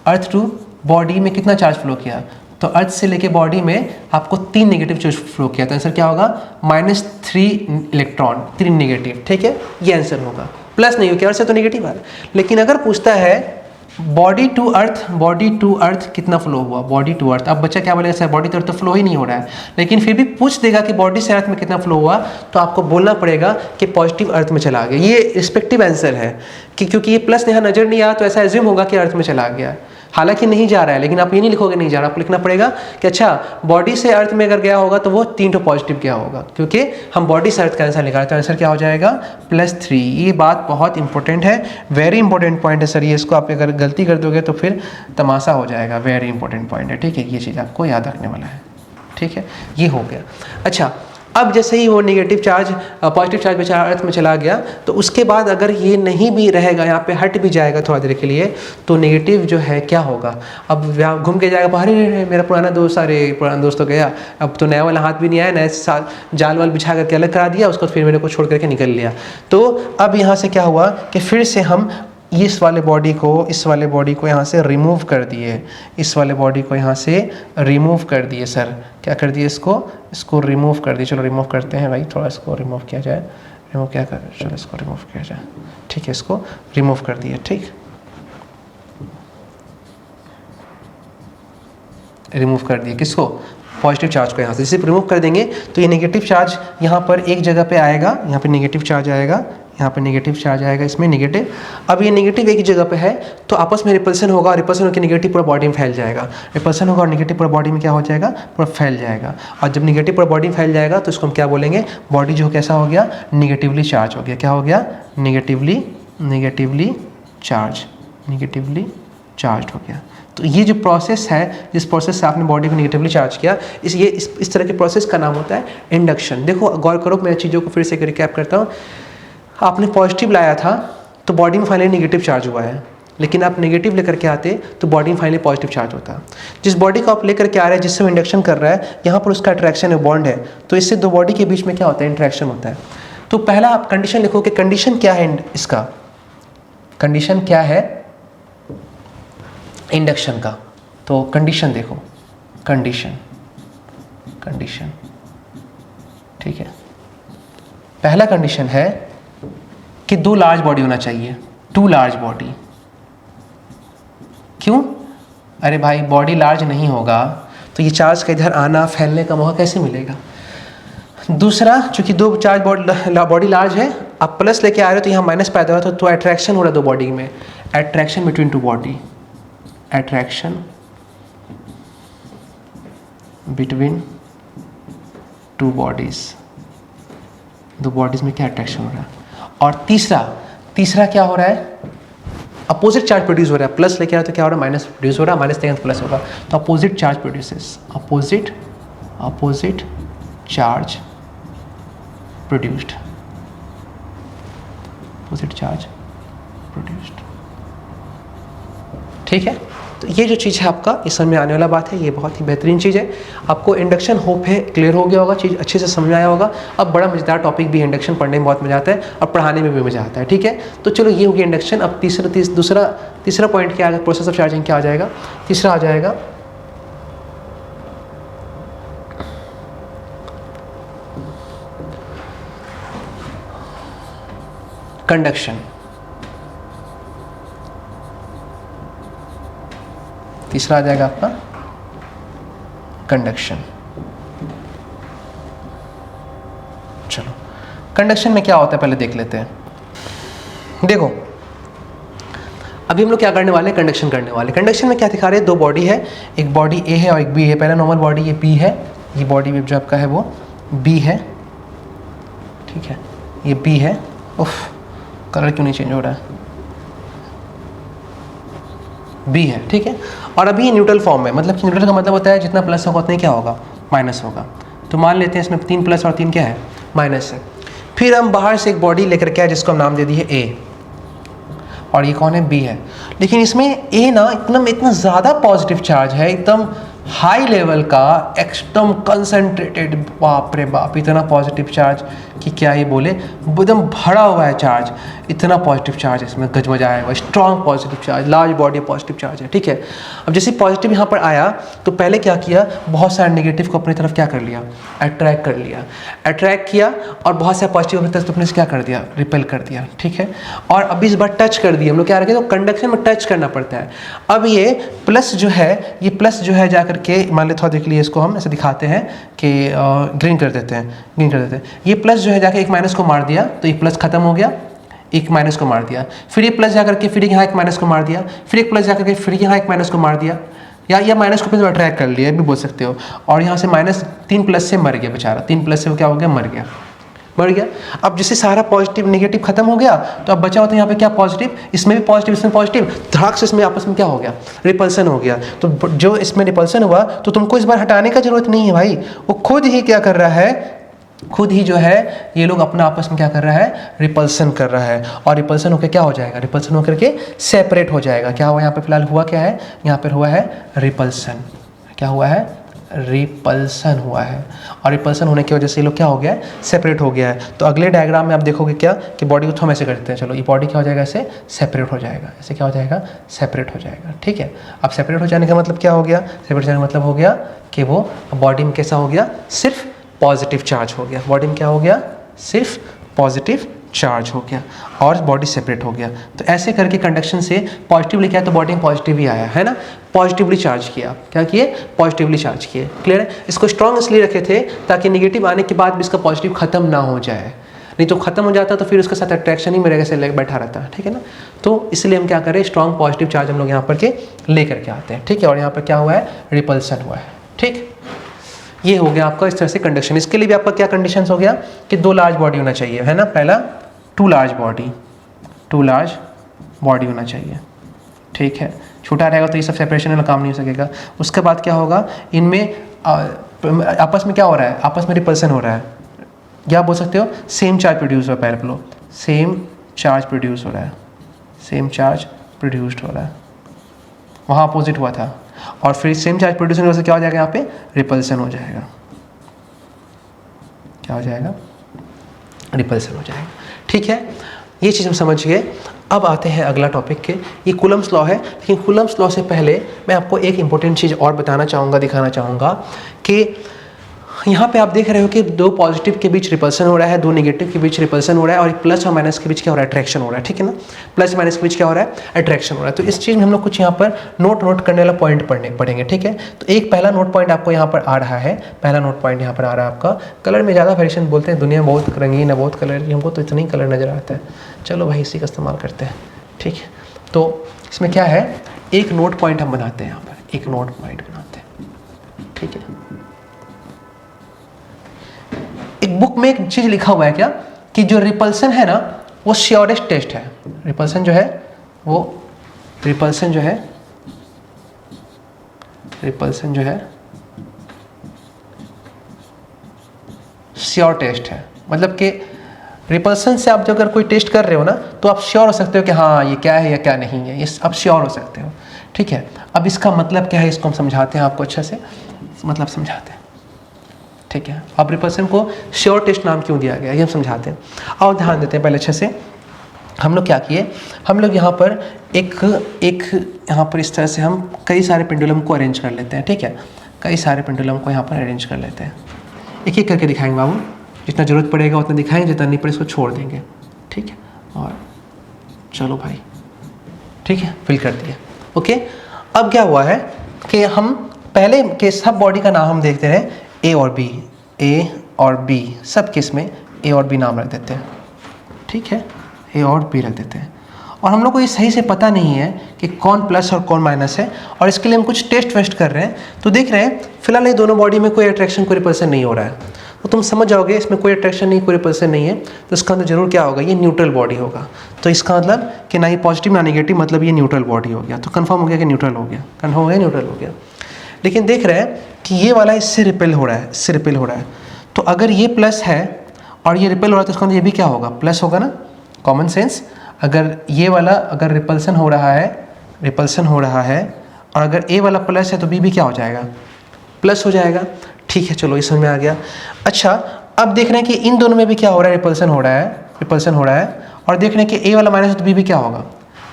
अर्थ टू बॉडी में कितना चार्ज फ्लो किया, तो अर्थ से लेके बॉडी में आपको 3 नेगेटिव चार्ज फ्लो किया, तो आंसर क्या होगा? -3 इलेक्ट्रॉन, 3 नेगेटिव, ठीक है, ये आंसर होगा। प्लस नहीं हो क्या, अर्थ से तो नेगेटिव है। लेकिन अगर पूछता है बॉडी टू अर्थ कितना फ्लो हुआ, बॉडी टू अर्थ, अब बच्चा क्या बोलेगा, सर बॉडी टू अर्थ तो फ्लो ही नहीं हो रहा है, लेकिन फिर भी पूछ देगा कि बॉडी से अर्थ में कितना फ्लो हुआ, तो आपको बोलना पड़ेगा कि पॉजिटिव अर्थ में चला गया। ये रिस्पेक्टिव आंसर है कि क्योंकि ये प्लस यहाँ नजर नहीं आया, तो ऐसा एज्यूम होगा कि अर्थ में चला गया, हालांकि नहीं जा रहा है। लेकिन आप ये नहीं लिखोगे नहीं जा रहा, आपको लिखना पड़ेगा कि अच्छा बॉडी से अर्थ में अगर गया होगा तो वो 3 तो पॉजिटिव गया होगा, क्योंकि हम बॉडी से अर्थ का आंसर निकाले, तो आंसर क्या हो जाएगा? +3। ये बात बहुत इंपॉर्टेंट है, वेरी इंपॉर्टेंट पॉइंट है सर ये, इसको आप अगर गलती कर दोगे तो फिर तमाशा हो जाएगा। वेरी इंपॉर्टेंट पॉइंट है, ठीक है, ये चीज़ आपको याद रखने वाला है, ठीक है। ये हो गया। अच्छा, अब जैसे ही वो नेगेटिव चार्ज पॉजिटिव चार्ज बेचारा अर्थ में चला गया, तो उसके बाद अगर ये नहीं भी रहेगा, यहाँ पे हट भी जाएगा थोड़ा देर के लिए, तो नेगेटिव जो है क्या होगा? अब घूम के जाएगा बाहर, मेरा पुराना दोस्त तो गया, अब तो नया वाला हाथ भी नहीं आया, नए साथ जाल वाल बिछा करके अलग करा दिया उसको, फिर मेरे को छोड़ करके निकल लिया। तो अब यहाँ से क्या हुआ कि फिर से हम इस वाले बॉडी को यहाँ से रिमूव कर दिए, इस वाले बॉडी को यहाँ से रिमूव कर दिए। सर क्या कर दिए? इसको रिमूव कर दिए। चलो रिमूव करते हैं भाई, थोड़ा इसको रिमूव किया जाए। चलो इसको रिमूव किया जाए, ठीक है, इसको रिमूव कर दिए, ठीक, रिमूव कर दिए। किसको? पॉजिटिव चार्ज को। यहाँ से सिर्फ रिमूव कर देंगे तो ये नेगेटिव चार्ज यहाँ पर एक जगह पे आएगा, यहाँ पे नेगेटिव चार्ज आएगा, यहाँ पे नेगेटिव चार्ज आएगा, इसमें नेगेटिव। अब ये नेगेटिव एक ही जगह पे है, तो आपस में रिपल्सन होगा, और रिपल्सन होकर नेगेटिव पूरा बॉडी में फैल जाएगा। रिपल्सन होगा और नेगेटिव पूरा बॉडी में क्या हो जाएगा? पूरा फैल जाएगा। और जब नेगेटिव पूरा बॉडी में फैल जाएगा तो इसको हम क्या बोलेंगे? बॉडी जो कैसा हो गया? निगेटिवली चार्ज हो गया। क्या हो गया? निगेटिवली चार्ज हो गया। तो ये जो प्रोसेस है, जिस प्रोसेस से आपने बॉडी को नेगेटिवली चार्ज किया, इस तरह के प्रोसेस का नाम होता है इंडक्शन। देखो गौर करो, मैं चीज़ों को फिर से रिकैप करता हूँ। आपने पॉजिटिव लाया था तो बॉडी में फाइनली नेगेटिव चार्ज हुआ है, लेकिन आप नेगेटिव लेकर के आते तो बॉडी में फाइनली पॉजिटिव चार्ज होता। जिस बॉडी को आप लेकर के आ रहे हैं, जिससे वो इंडक्शन कर रहा है, यहाँ पर उसका अट्रैक्शन है, बॉन्ड है, तो इससे 2 बॉडी के बीच में क्या होता है? इंट्रैक्शन होता है। तो पहला आप कंडीशन लिखो कि कंडीशन क्या है इसका, कंडीशन क्या है इंडक्शन का। तो कंडीशन देखो, कंडीशन, ठीक है। पहला कंडीशन है कि 2 लार्ज बॉडी होना चाहिए, 2 लार्ज बॉडी। क्यों? अरे भाई बॉडी लार्ज नहीं होगा तो ये चार्ज का इधर आना फैलने का मौका कैसे मिलेगा? दूसरा, चूंकि 2 चार्ज बॉडी लार्ज है, आप प्लस लेके आ रहे हो तो यहाँ माइनस पैदा हुआ, तो अट्रैक्शन हो रहा है 2 बॉडी में, attraction between 2 body, attraction between 2 bodies, 2 bodies में क्या अट्रैक्शन हो रहा है। और तीसरा क्या हो रहा है? अपोजिट चार्ज प्रोड्यूस हो रहा है। प्लस लेके आया तो क्या हो रहा है? माइनस प्रोड्यूस हो रहा है, माइनस लेके तो प्लस होगा, तो opposite charge produces, opposite charge produced, opposite charge produced. ठीक है, तो ये जो चीज़ है आपका इस समय आने वाला बात है, ये बहुत ही बेहतरीन चीज़ है। आपको इंडक्शन होप है क्लियर हो गया होगा, चीज़ अच्छे से समझ में आया होगा। अब बड़ा मज़ेदार टॉपिक भी है इंडक्शन, पढ़ने में बहुत मज़ा आता है और पढ़ाने में भी मज़ा आता है। ठीक है, तो चलो ये हो गया इंडक्शन। अब तीसरा पॉइंट क्या आ जाएगा, प्रोसेस ऑफ चार्जिंग क्या आ जाएगा, तीसरा आ जाएगा कंडक्शन। तीसरा आ जाएगा आपका कंडक्शन। चलो कंडक्शन में क्या होता है पहले देख लेते हैं। देखो अभी हम लोग क्या करने वाले हैं, कंडक्शन करने वाले। कंडक्शन में क्या दिखा रहे हैं, दो बॉडी है, एक बॉडी ए है और एक बी है। पहला नॉर्मल बॉडी ये बी है, ये बॉडी वेव जो आपका है वो बी है। ठीक है, ये बी है। उफ, कलर क्यों नहीं चेंज हो रहा है, बी है। ठीक है, और अभी न्यूट्रल फॉर्म में, मतलब कि न्यूट्रल का मतलब होता है जितना प्लस होगा उतना ही क्या होगा, माइनस होगा। तो मान लेते हैं इसमें 3 प्लस और 3 क्या है, माइनस है। फिर हम बाहर से एक बॉडी लेकर के आए जिसको हम नाम दे दिए ए, और ये कौन है, बी है। लेकिन इसमें ए ना इतना ज़्यादा पॉजिटिव चार्ज है, एकदम हाई लेवल का, एकदम कंसंट्रेटेड, बाप रे बाप, इतना पॉजिटिव चार्ज कि क्या ये बोले, एकदम भरा हुआ है चार्ज, इतना पॉजिटिव चार्ज इसमें गजमजा आएगा, strong positive charge, large body positive charge है। ठीक है, अब जैसे पॉजिटिव यहाँ पर आया तो पहले क्या किया, बहुत सारे नेगेटिव को अपनी तरफ क्या कर लिया, अट्रैक्ट कर लिया, अट्रैक्ट किया, और बहुत सारे पॉजिटिव अपनी तरफ अपने से क्या कर दिया, रिपेल कर दिया। ठीक है, और अब इस बार टच कर दिया, हम लोग क्या रखें, तो कंडक्शन में टच करना पड़ता है। अब ये प्लस जो है, ये प्लस जो है जाकर के, मान लेते थोड़ा देख लिए, इसको हम ऐसे दिखाते हैं कि ग्रीन कर देते हैं, ग्रीन कर देते हैं। ये प्लस जो है जाके एक माइनस को मार दिया, तो ये प्लस खत्म हो गया, एक माइनस को मार दिया। फिर ये प्लस जाकर के फिर यहाँ एक माइनस को मार दिया, फिर एक प्लस जाकर के फिर यहाँ एक माइनस को मार दिया, या माइनस को फिर अट्रैक्ट कर लिया भी बोल सकते हो। और यहाँ से माइनस 3 प्लस से मर गया बेचारा, 3 प्लस से वो क्या हो गया, मर गया। अब जैसे सारा पॉजिटिव नेगेटिव खत्म हो गया, तो अब बचा होता है यहाँ पे क्या, पॉजिटिव, इसमें भी पॉजिटिव, इसमें पॉजिटिव, धड़ाक से इसमें आपस में क्या हो गया, रिपल्सन हो गया। तो जो इसमें रिपल्सन हुआ तो तुमको इस बार हटाने का जरूरत नहीं है भाई, वो खुद ही क्या कर रहा है, खुद ही जो है ये लोग अपना आपस में क्या कर रहा है, रिपल्सन कर रहा है। और रिपल्सन होकर क्या हो जाएगा, रिपल्सन होकर के सेपरेट हो जाएगा। क्या हुआ यहाँ पे, फिलहाल हुआ क्या है, यहाँ पर हुआ है रिपल्सन। क्या हुआ है, रिपल्सन हुआ है। और रिपल्सन होने की वजह से ये लोग क्या हो गया है, सेपरेट हो गया है। तो अगले डायग्राम में आप देखोगे क्या कि बॉडी को हम ऐसे करते हैं, चलो ये बॉडी क्या हो जाएगा, ऐसे सेपरेट हो जाएगा, ऐसे क्या हो जाएगा, सेपरेट हो जाएगा। ठीक है, अब सेपरेट हो जाने का मतलब क्या हो गया, सेपरेट जाने का मतलब हो गया कि वो बॉडी में कैसा हो गया, सिर्फ पॉजिटिव चार्ज हो गया। बॉडी में क्या हो गया, सिर्फ पॉजिटिव चार्ज हो गया और बॉडी सेपरेट हो गया। तो ऐसे करके कंडक्शन से पॉजिटिवली क्या है, तो बॉडी में पॉजिटिव ही आया है ना, पॉजिटिवली चार्ज किया, क्या किए, पॉजिटिवली चार्ज किए। क्लियर है, इसको स्ट्रॉन्ग इसलिए रखे थे ताकि नेगेटिव आने के बाद भी इसका पॉजिटिव खत्म ना हो जाए, नहीं तो खत्म हो जाता तो फिर उसके साथ अट्रैक्शन ही मेरे से बैठा रहता है। ठीक है ना, तो इसलिए हम क्या करें, स्ट्रॉन्ग पॉजिटिव चार्ज हम लोग यहाँ पर के लेकर के आते हैं। ठीक है, और यहाँ पर क्या हुआ है, रिपल्सन हुआ है। ठीक, ये हो गया आपका इस तरह से कंडक्शन। इसके लिए भी आपका क्या कंडीशंस हो गया कि 2 लार्ज बॉडी होना चाहिए, है ना, पहला 2 लार्ज बॉडी होना चाहिए। ठीक है, छोटा रहेगा तो ये सब सेपरेशन वाला काम नहीं हो सकेगा। उसके बाद क्या होगा, इनमें आपस में क्या हो रहा है, आपस में रिपल्सन हो रहा है, या बोल सकते हो सेम चार्ज प्रोड्यूस हो रहा है, पहले सेम चार्ज प्रोड्यूस हो रहा है, सेम चार्ज प्रोड्यूस्ड हो रहा है, वहाँ अपोजिट हुआ था, और फिर सेम चार्ज प्रोड्यूस होने से क्या हो जाएगा, यहाँ पे रिपल्सन हो जाएगा। क्या हो जाएगा, रिपल्सन हो जाएगा। ठीक है, ये चीज़ हम समझ गए। अब आते हैं अगला टॉपिक के, ये कूलम्स लॉ है। लेकिन कूलम्स लॉ से पहले मैं आपको एक इंपॉर्टेंट चीज़ और बताना चाहूँगा, दिखाना चाहूँगा कि यहाँ पे आप देख रहे हो कि 2 पॉजिटिव के बीच रिपल्सन हो रहा है, 2 नेगेटिव के बीच रिपल्सन हो रहा है, और एक प्लस और माइनस के बीच क्या हो रहा है, अट्रैक्शन हो रहा है। ठीक है ना, प्लस माइनस के बीच क्या हो रहा है, अट्रैक्शन हो रहा है। तो इस चीज़ में हम लोग कुछ यहाँ पर नोट करने वाला पॉइंट पढ़ेंगे। ठीक है, तो एक पहला नोट पॉइंट आपको यहाँ पर आ रहा है, पहला नोट पॉइंट यहाँ पर आ रहा है आपका, कलर में ज़्यादा वेरिएशन बोलते हैं, दुनिया बहुत रंगीन है, बहुत कलर की, हमको तो इतना ही कलर नज़र आता है, चलो भाई इसी का इस्तेमाल करते हैं। ठीक है, तो इसमें क्या है, एक नोट पॉइंट हम बनाते हैं, यहाँ पर एक नोट पॉइंट बनाते हैं। ठीक है, एक बुक में एक चीज लिखा हुआ है क्या, कि जो रिपल्सन है ना वो श्योरेस्ट टेस्ट है। रिपल्सन जो है वो रिपल्सन जो है श्योर टेस्ट है। मतलब कि रिपल्सन से आप जो अगर कोई टेस्ट कर रहे हो ना, तो आप श्योर हो सकते हो कि हाँ ये क्या है या क्या नहीं है, ये आप श्योर हो सकते हो। ठीक है। अब इसका मतलब क्या है, इसको हम समझाते हैं आपको अच्छे से, मतलब समझाते हैं, ठीक है। अब रिपल्सन को श्योर टेस्ट नाम क्यों दिया गया ये हम समझाते हैं। और ध्यान देते हैं पहले अच्छे से। हम लोग क्या किए, हम लोग यहाँ पर एक यहाँ पर इस तरह से हम कई सारे पेंडुलम को अरेंज कर लेते हैं, ठीक है। कई सारे पेंडुलम को यहाँ पर अरेंज कर लेते हैं, एक एक करके दिखाएंगे बाबू, जितना ज़रूरत पड़ेगा उतना दिखाएंगे, जितना नहीं पड़े इसको छोड़ देंगे, ठीक है। और चलो भाई, ठीक है, फिल कर दिया, ओके। अब क्या हुआ है कि हम पहले के सब बॉडी का नाम हम देखते हैं ए और बी, ए और बी, सब केस में ए और बी नाम रख देते हैं, ठीक है, ए और बी रख देते हैं। और हम लोग को ये सही से पता नहीं है कि कौन प्लस और कौन माइनस है, और इसके लिए हम कुछ टेस्ट वेस्ट कर रहे हैं। तो देख रहे हैं फिलहाल ये दोनों बॉडी में कोई अट्रैक्शन, कोई रिपल्सन नहीं हो रहा है, तो तुम समझ जाओगे इसमें कोई अट्रैक्शन नहीं, कोई रिपल्सन नहीं है, तो इसका मतलब जरूर क्या होगा, ये न्यूट्रल बॉडी होगा। तो इसका मतलब कि ना ही पॉजिटिव ना नेगेटिव, मतलब ये न्यूट्रल बॉडी हो गया। तो कंफर्म हो गया कि न्यूट्रल हो गया, कंफर्म हो गया न्यूट्रल हो गया। लेकिन देख रहे हैं कि ये वाला इससे रिपेल हो रहा है, इससे रिपेल हो रहा है। तो अगर ये प्लस है और ये रिपेल हो रहा है तो इसका मतलब ये भी क्या होगा, प्लस होगा ना, कॉमन सेंस। अगर ये वाला अगर रिपल्सन हो रहा है, रिपल्सन हो रहा है, और अगर ए वाला प्लस है तो बी भी क्या हो जाएगा, प्लस हो जाएगा, ठीक है। चलो ये समझ में आ गया। अच्छा, अब देख रहे हैं कि इन दोनों में भी क्या हो रहा है, रिपल्सन हो रहा है, रिपल्सन हो रहा है, और देख रहे हैं कि ए वाला माइनस है तो बी भी क्या होगा,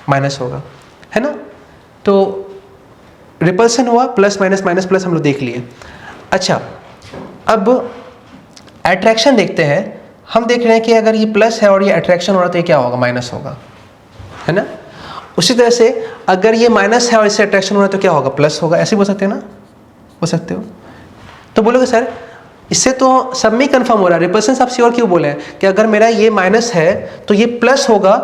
माइनस होगा, है ना। तो रिपल्सन हुआ, प्लस माइनस माइनस प्लस हम लोग देख लिए। अच्छा, अब अट्रैक्शन देखते हैं। हम देख रहे हैं कि अगर ये प्लस है और ये अट्रैक्शन हो रहा है तो ये क्या होगा, माइनस होगा, है ना। उसी तरह से अगर ये माइनस है और इससे अट्रैक्शन हो रहा है तो क्या होगा, प्लस होगा। ऐसे बोल सकते हैं ना, बोल सकते हो। तो बोलोगे सर इससे तो सब में कंफर्म हो रहा है, रिपल्सन आप श्योर क्यों बोले हैं कि अगर मेरा ये माइनस है तो ये प्लस होगा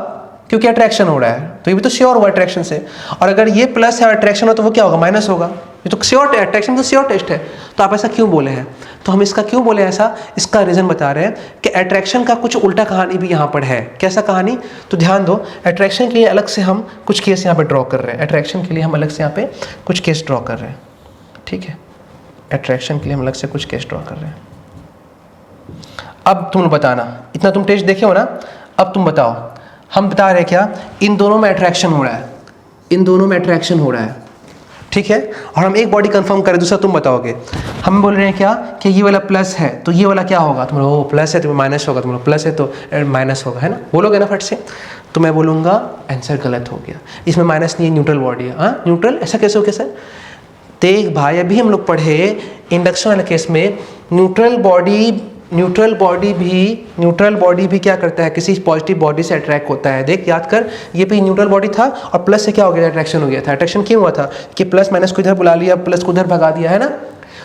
क्योंकि अट्रैक्शन हो रहा है, तो ये भी तो श्योर हुआ अट्रैक्शन से। और अगर ये प्लस है और अट्रैक्शन हो तो वो क्या होगा, माइनस होगा। ये तो श्योर है, अट्रैक्शन तो श्योर टेस्ट है। तो आप ऐसा क्यों बोले हैं, तो हम इसका क्यों बोले ऐसा, इसका रीज़न बता रहे हैं कि अट्रैक्शन का कुछ उल्टा कहानी भी यहाँ पर है। कैसा कहानी, तो ध्यान दो। अट्रैक्शन के लिए अलग से हम कुछ केस यहाँ पे ड्रॉ कर रहे हैं, अट्रैक्शन के लिए हम अलग से यहाँ पे कुछ केस ड्रॉ कर रहे हैं, ठीक है। अट्रैक्शन के लिए हम अलग से कुछ केस ड्रॉ कर रहे हैं। अब तुम बताना, इतना तुम टेस्ट देखे हो ना, अब तुम बताओ। हम बता रहे हैं क्या, इन दोनों में अट्रैक्शन हो रहा है, इन दोनों में अट्रैक्शन हो रहा है, ठीक है। और हम एक बॉडी कंफर्म करें, दूसरा तुम बताओगे। हम बोल रहे हैं क्या कि ये वाला प्लस है तो ये वाला क्या होगा, तुम लोग प्लस है तो माइनस होगा, तुम लोग प्लस है तो माइनस होगा, है ना, बोलोगे ना फट से। तो मैं बोलूँगा आंसर गलत हो गया, इसमें माइनस नहीं है, न्यूट्रल बॉडी है। हाँ न्यूट्रल, ऐसा कैसे हो गया सर। देख भाई, अभी हम लोग पढ़े इंडक्शन वाले केस में न्यूट्रल बॉडी भी क्या करता है, किसी पॉजिटिव बॉडी से अट्रैक्ट होता है। देख याद कर, ये भी न्यूट्रल बॉडी था और प्लस से क्या हो गया, अट्रैक्शन हो गया था। अट्रैक्शन क्यों हुआ था कि प्लस माइनस को इधर बुला लिया, प्लस को उधर भगा दिया, है ना।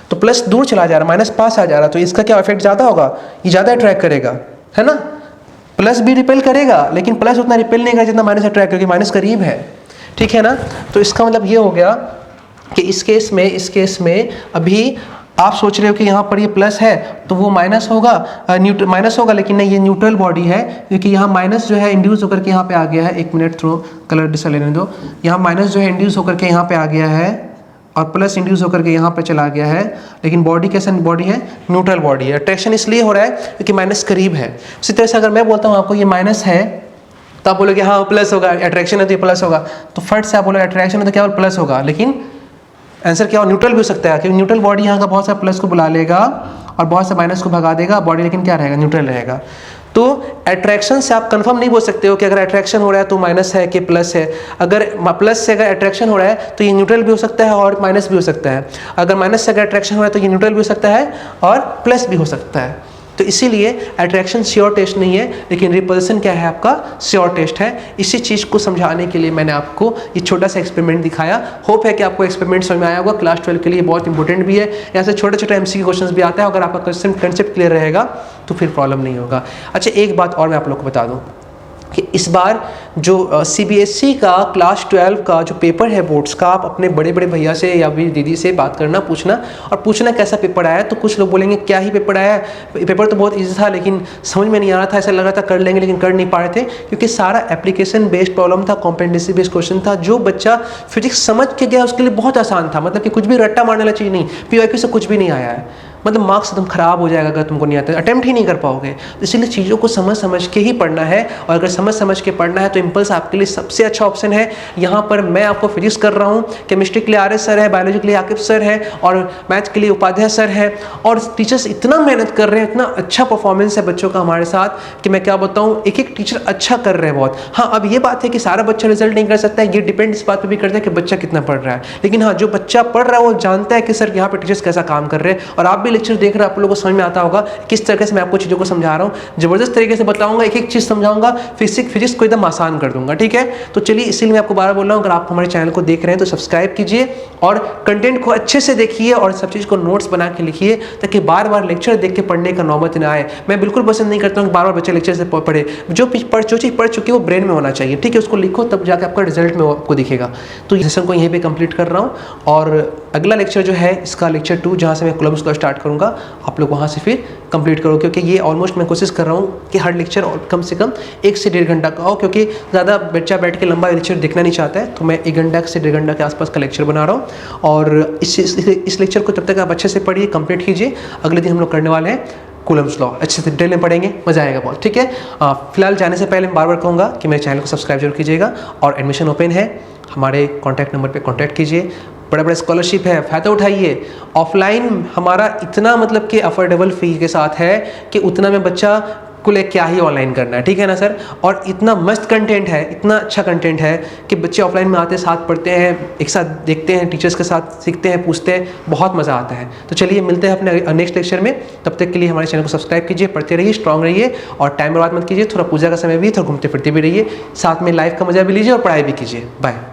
तो प्लस दूर चला जा रहा, माइनस पास आ जा रहा, तो इसका क्या इफेक्ट ज़्यादा होगा, ये ज़्यादा अट्रैक्ट करेगा, है ना। प्लस भी रिपेल करेगा लेकिन प्लस उतना रिपेल नहीं करेगा जितना माइनस अट्रैक्ट करेगा, माइनस करीब है, ठीक है ना। तो इसका मतलब ये हो गया कि इस केस में अभी आप सोच रहे हो कि यहाँ पर ये प्लस है तो वो माइनस होगा, माइनस होगा, लेकिन नहीं, ये न्यूट्रल बॉडी है क्योंकि यहाँ माइनस जो है इंड्यूस होकर के यहाँ पे आ गया है। एक मिनट थ्रो कलर डिसा लेने दो। यहाँ माइनस जो है इंड्यूस होकर के यहाँ पे आ गया है और प्लस इंड्यूस होकर के यहाँ पे चला गया है, लेकिन बॉडी कैसा बॉडी है, न्यूट्रल बॉडी है। अट्रैक्शन इसलिए हो रहा है क्योंकि माइनस करीब है। इसी तरह से अगर मैं बोलता हूँ आपको ये माइनस है तो आप बोलोगे हाँ प्लस होगा, अट्रैक्शन है तो ये प्लस होगा। तो फट से आप बोलोगे अट्रैक्शन है तो क्या प्लस होगा, लेकिन आंसर क्या हो, न्यूट्रल भी हो सकता है क्योंकि न्यूट्रल बॉडी यहाँ का बहुत सा प्लस को बुला लेगा और बहुत सा माइनस को भगा देगा, बॉडी लेकिन क्या रहेगा, न्यूट्रल रहेगा। तो अट्रैक्शन से आप कंफर्म नहीं बोल सकते हो कि अगर अट्रैक्शन हो रहा है तो माइनस है कि प्लस है। अगर प्लस से अगर अट्रैक्शन हो रहा है तो ये न्यूट्रल भी हो सकता है और माइनस भी हो सकता है। अगर माइनस से अगर अट्रैक्शन हो रहा है तो ये न्यूट्रल भी हो सकता है और प्लस भी हो सकता है। तो इसीलिए अट्रैक्शन श्योर टेस्ट नहीं है, लेकिन रिपल्सन क्या है, आपका श्योर टेस्ट है। इसी चीज़ को समझाने के लिए मैंने आपको ये छोटा सा एक्सपेरिमेंट दिखाया। होप है कि आपको एक्सपेरिमेंट समझ में आया होगा। क्लास 12 के लिए बहुत इंपॉर्टेंट भी है। यहाँ से छोटे छोटे MCQ क्वेश्चन भी आता है। अगर आपका कंसेप्ट क्लियर रहेगा तो फिर प्रॉब्लम नहीं होगा। अच्छा, एक बात और मैं आप लोग को बता दूँ कि इस बार जो CBSE का क्लास 12 का जो पेपर है बोर्ड्स का, आप अपने बड़े बड़े भैया से या भी दीदी से बात करना, पूछना कैसा पेपर आया है। तो कुछ लोग बोलेंगे क्या ही पेपर आया है, पेपर तो बहुत ईजी था लेकिन समझ में नहीं आ रहा था, ऐसा लग रहा था कर लेंगे लेकिन कर नहीं पा रहे थे, क्योंकि सारा एप्लीकेशन बेस्ड प्रॉब्लम था, कॉम्पिटेंसी बेस्ड क्वेश्चन था। जो बच्चा फिजिक्स समझ के गया उसके लिए बहुत आसान था, मतलब कि कुछ भी रट्टा मारने वाला चीज़ नहीं, PYQ से कुछ भी नहीं आया है। मतलब मार्क्स एकदम ख़राब हो जाएगा अगर तुमको नहीं आता, अटेम्प्ट ही नहीं कर पाओगे। तो इसीलिए चीज़ों को समझ समझ के ही पढ़ना है, और अगर समझ समझ के पढ़ना है तो इम्पल्स आपके लिए सबसे अच्छा ऑप्शन है। यहाँ पर मैं आपको फिजिक्स कर रहा हूँ, केमिस्ट्री के लिए आर्य सर है, बायोलॉजी के लिए आकिब सर है, और मैथ के लिए उपाध्याय सर है, और टीचर्स इतना मेहनत कर रहे हैं, इतना अच्छा परफॉर्मेंस है बच्चों का हमारे साथ कि मैं क्या बताऊँ, एक एक टीचर अच्छा कर रहे हैं बहुत। हाँ, अब ये बात है कि सारा बच्चा रिजल्ट नहीं कर सकता है, ये डिपेंड इस बात पर भी करता है कि बच्चा कितना पढ़ रहा है। लेकिन हाँ, जो बच्चा पढ़ रहा है वो जानता है कि सर यहाँ पर टीचर्स कैसा काम कर रहे हैं, और आप भी लेक्चर देख रहे हैं, आप लोगों को समझ में आता होगा किस तरीके से मैं आपको चीज़ों को समझा रहा हूँ। जबरदस्त तरीके से बताऊंगा, एक एक चीज़ समझाऊंगा, फिजिक्स को एकदम आसान कर दूंगा, ठीक है। तो चलिए, इसीलिए मैं आपको बार बोल रहा हूँ, अगर आप हमारे चैनल को देख रहे हैं तो सब्सक्राइब कीजिए और कंटेंट को अच्छे से देखिए और सब चीज़ को नोट्स बना के लिखिए, ताकि बार बार लेक्चर देख के पढ़ने का नौबत ना आए। मैं बिल्कुल पसंद नहीं करता हूँ कि बार बार बच्चे लेक्चर से पढ़े। जो चीज़ पढ़ चुकी है वो ब्रेन में होना चाहिए, ठीक है, उसको लिखो, तब जाके आपका रिजल्ट में आपको दिखेगा। तो इस सेशन को यहीं पे कंप्लीट कर रहा हूँ, और अगला लेक्चर जो है इसका लेक्चर 2, जहाँ से मैं कूलम्ब्स लॉ स्टार्ट करूँगा, आप लोग वहाँ से फिर कंप्लीट करो, क्योंकि ये ऑलमोस्ट मैं कोशिश कर रहा हूँ कि हर लेक्चर कम से कम 1 से 1.5 घंटा का हो, क्योंकि ज़्यादा बच्चा बैठ के लंबा लेक्चर देखना नहीं चाहता है। तो मैं 1 घंटा से 1.5 घंटा के आसपास का लेक्चर बना रहा हूँ, और इस लेक्चर को तब तक आप अच्छे से पढ़िए, कंप्लीट कीजिए। अगले दिन हम लोग करने वाले हैं कूलम्ब्स लॉ, अच्छे से डिटेल में पढ़ेंगे, मजा आएगा बहुत, ठीक है। फिलहाल जाने से पहले मैं बार बार कहूँगा कि मेरे चैनल को सब्सक्राइब जरूर कीजिएगा, और एडमिशन ओपन है, हमारे कॉन्टैक्ट नंबर पर कॉन्टैक्ट कीजिए। बड़ा बड़ा स्कॉलरशिप है, फ़ायदा उठाइए। ऑफलाइन हमारा इतना मतलब कि अफोर्डेबल फ़ी के साथ है कि उतना में बच्चा को ले क्या ही ऑनलाइन करना है, ठीक है ना सर। और इतना मस्त कंटेंट है, इतना अच्छा कंटेंट है कि बच्चे ऑफलाइन में आते हैं, साथ पढ़ते हैं, एक साथ देखते हैं, टीचर्स के साथ सीखते हैं, पूछते हैं, बहुत मज़ा आता है। तो चलिए, मिलते हैं अपने नेक्स्ट लेक्चर में। तब तक के लिए हमारे चैनल को सब्सक्राइब कीजिए, पढ़ते रहिए, स्ट्रॉन्ग रहिए, और टाइम बर्बाद मत कीजिए। थोड़ा पूजा का समय भी, थोड़ा घूमते फिरते भी रहिए, साथ में लाइफ का मजा भी लीजिए और पढ़ाई भी कीजिए। बाय।